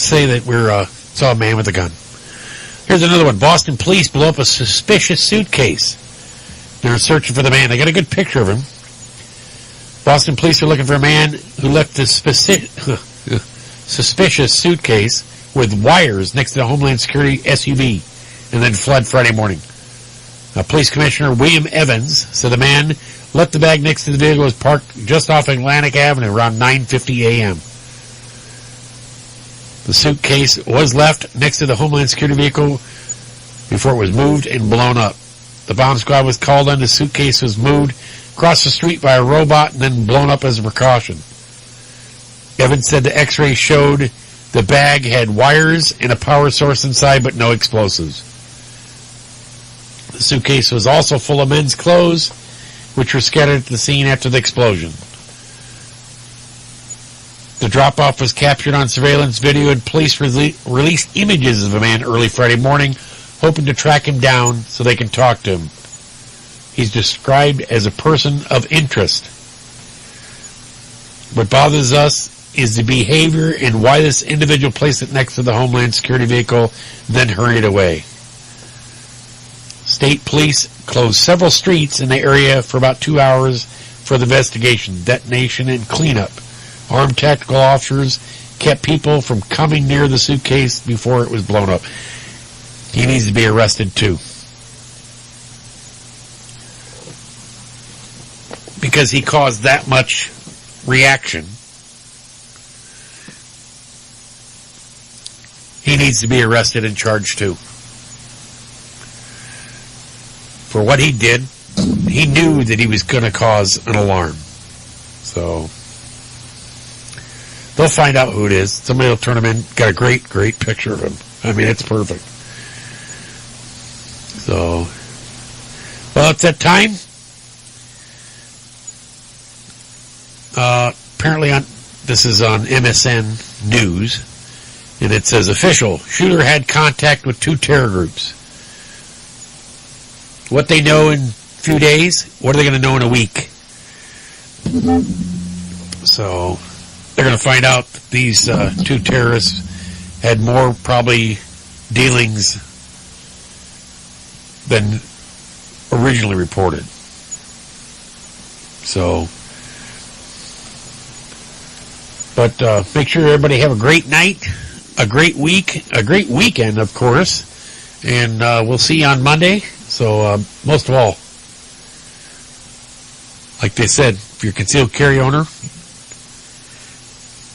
say that we're saw a man with a gun. Here's another one. Boston police blow up a suspicious suitcase. They're searching for the man. They got a good picture of him. Boston police are looking for a man who left a suspicious suitcase with wires next to the Homeland Security SUV and then fled Friday morning. Police Commissioner William Evans said the man left the bag next to the vehicle was parked just off Atlantic Avenue around 9:50 a.m. The suitcase was left next to the Homeland Security vehicle before it was moved and blown up. The bomb squad was called on. The suitcase was moved across the street by a robot and then blown up as a precaution. Evans said the x-ray showed the bag had wires and a power source inside, but no explosives. The suitcase was also full of men's clothes, which were scattered at the scene after the explosion. The drop-off was captured on surveillance video, and police released images of a man early Friday morning, hoping to track him down so they can talk to him. He's described as a person of interest. What bothers us is the behavior and why this individual placed it next to the Homeland Security vehicle, then hurried away. State police closed several streets in the area for about 2 hours for the investigation, detonation, and cleanup. Armed tactical officers kept people from coming near the suitcase before it was blown up. He needs to be arrested too, because he caused that much reaction. He needs to be arrested and charged too. For what he did, he knew that he was going to cause an alarm. So they'll find out who it is. Somebody will turn him in. Got a great, great picture of him. I mean, it's perfect. So, well, it's that time. Apparently this is on MSN News, and it says, official, shooter had contact with 2 terror groups. What they know in a few days, what are they going to know in a week? So they're going to find out that these 2 terrorists had more probably dealings than originally reported. So, but make sure everybody have a great night, a great week, a great weekend, of course, and we'll see you on Monday. So, most of all, like they said, if you're a concealed carry owner,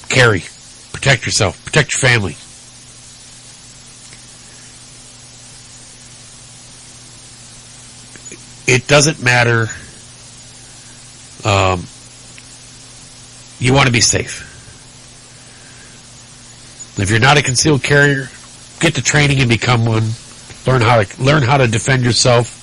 carry. Protect yourself. Protect your family. It doesn't matter. You want to be safe. If you're not a concealed carrier, get the training and become one. Learn how to defend yourself.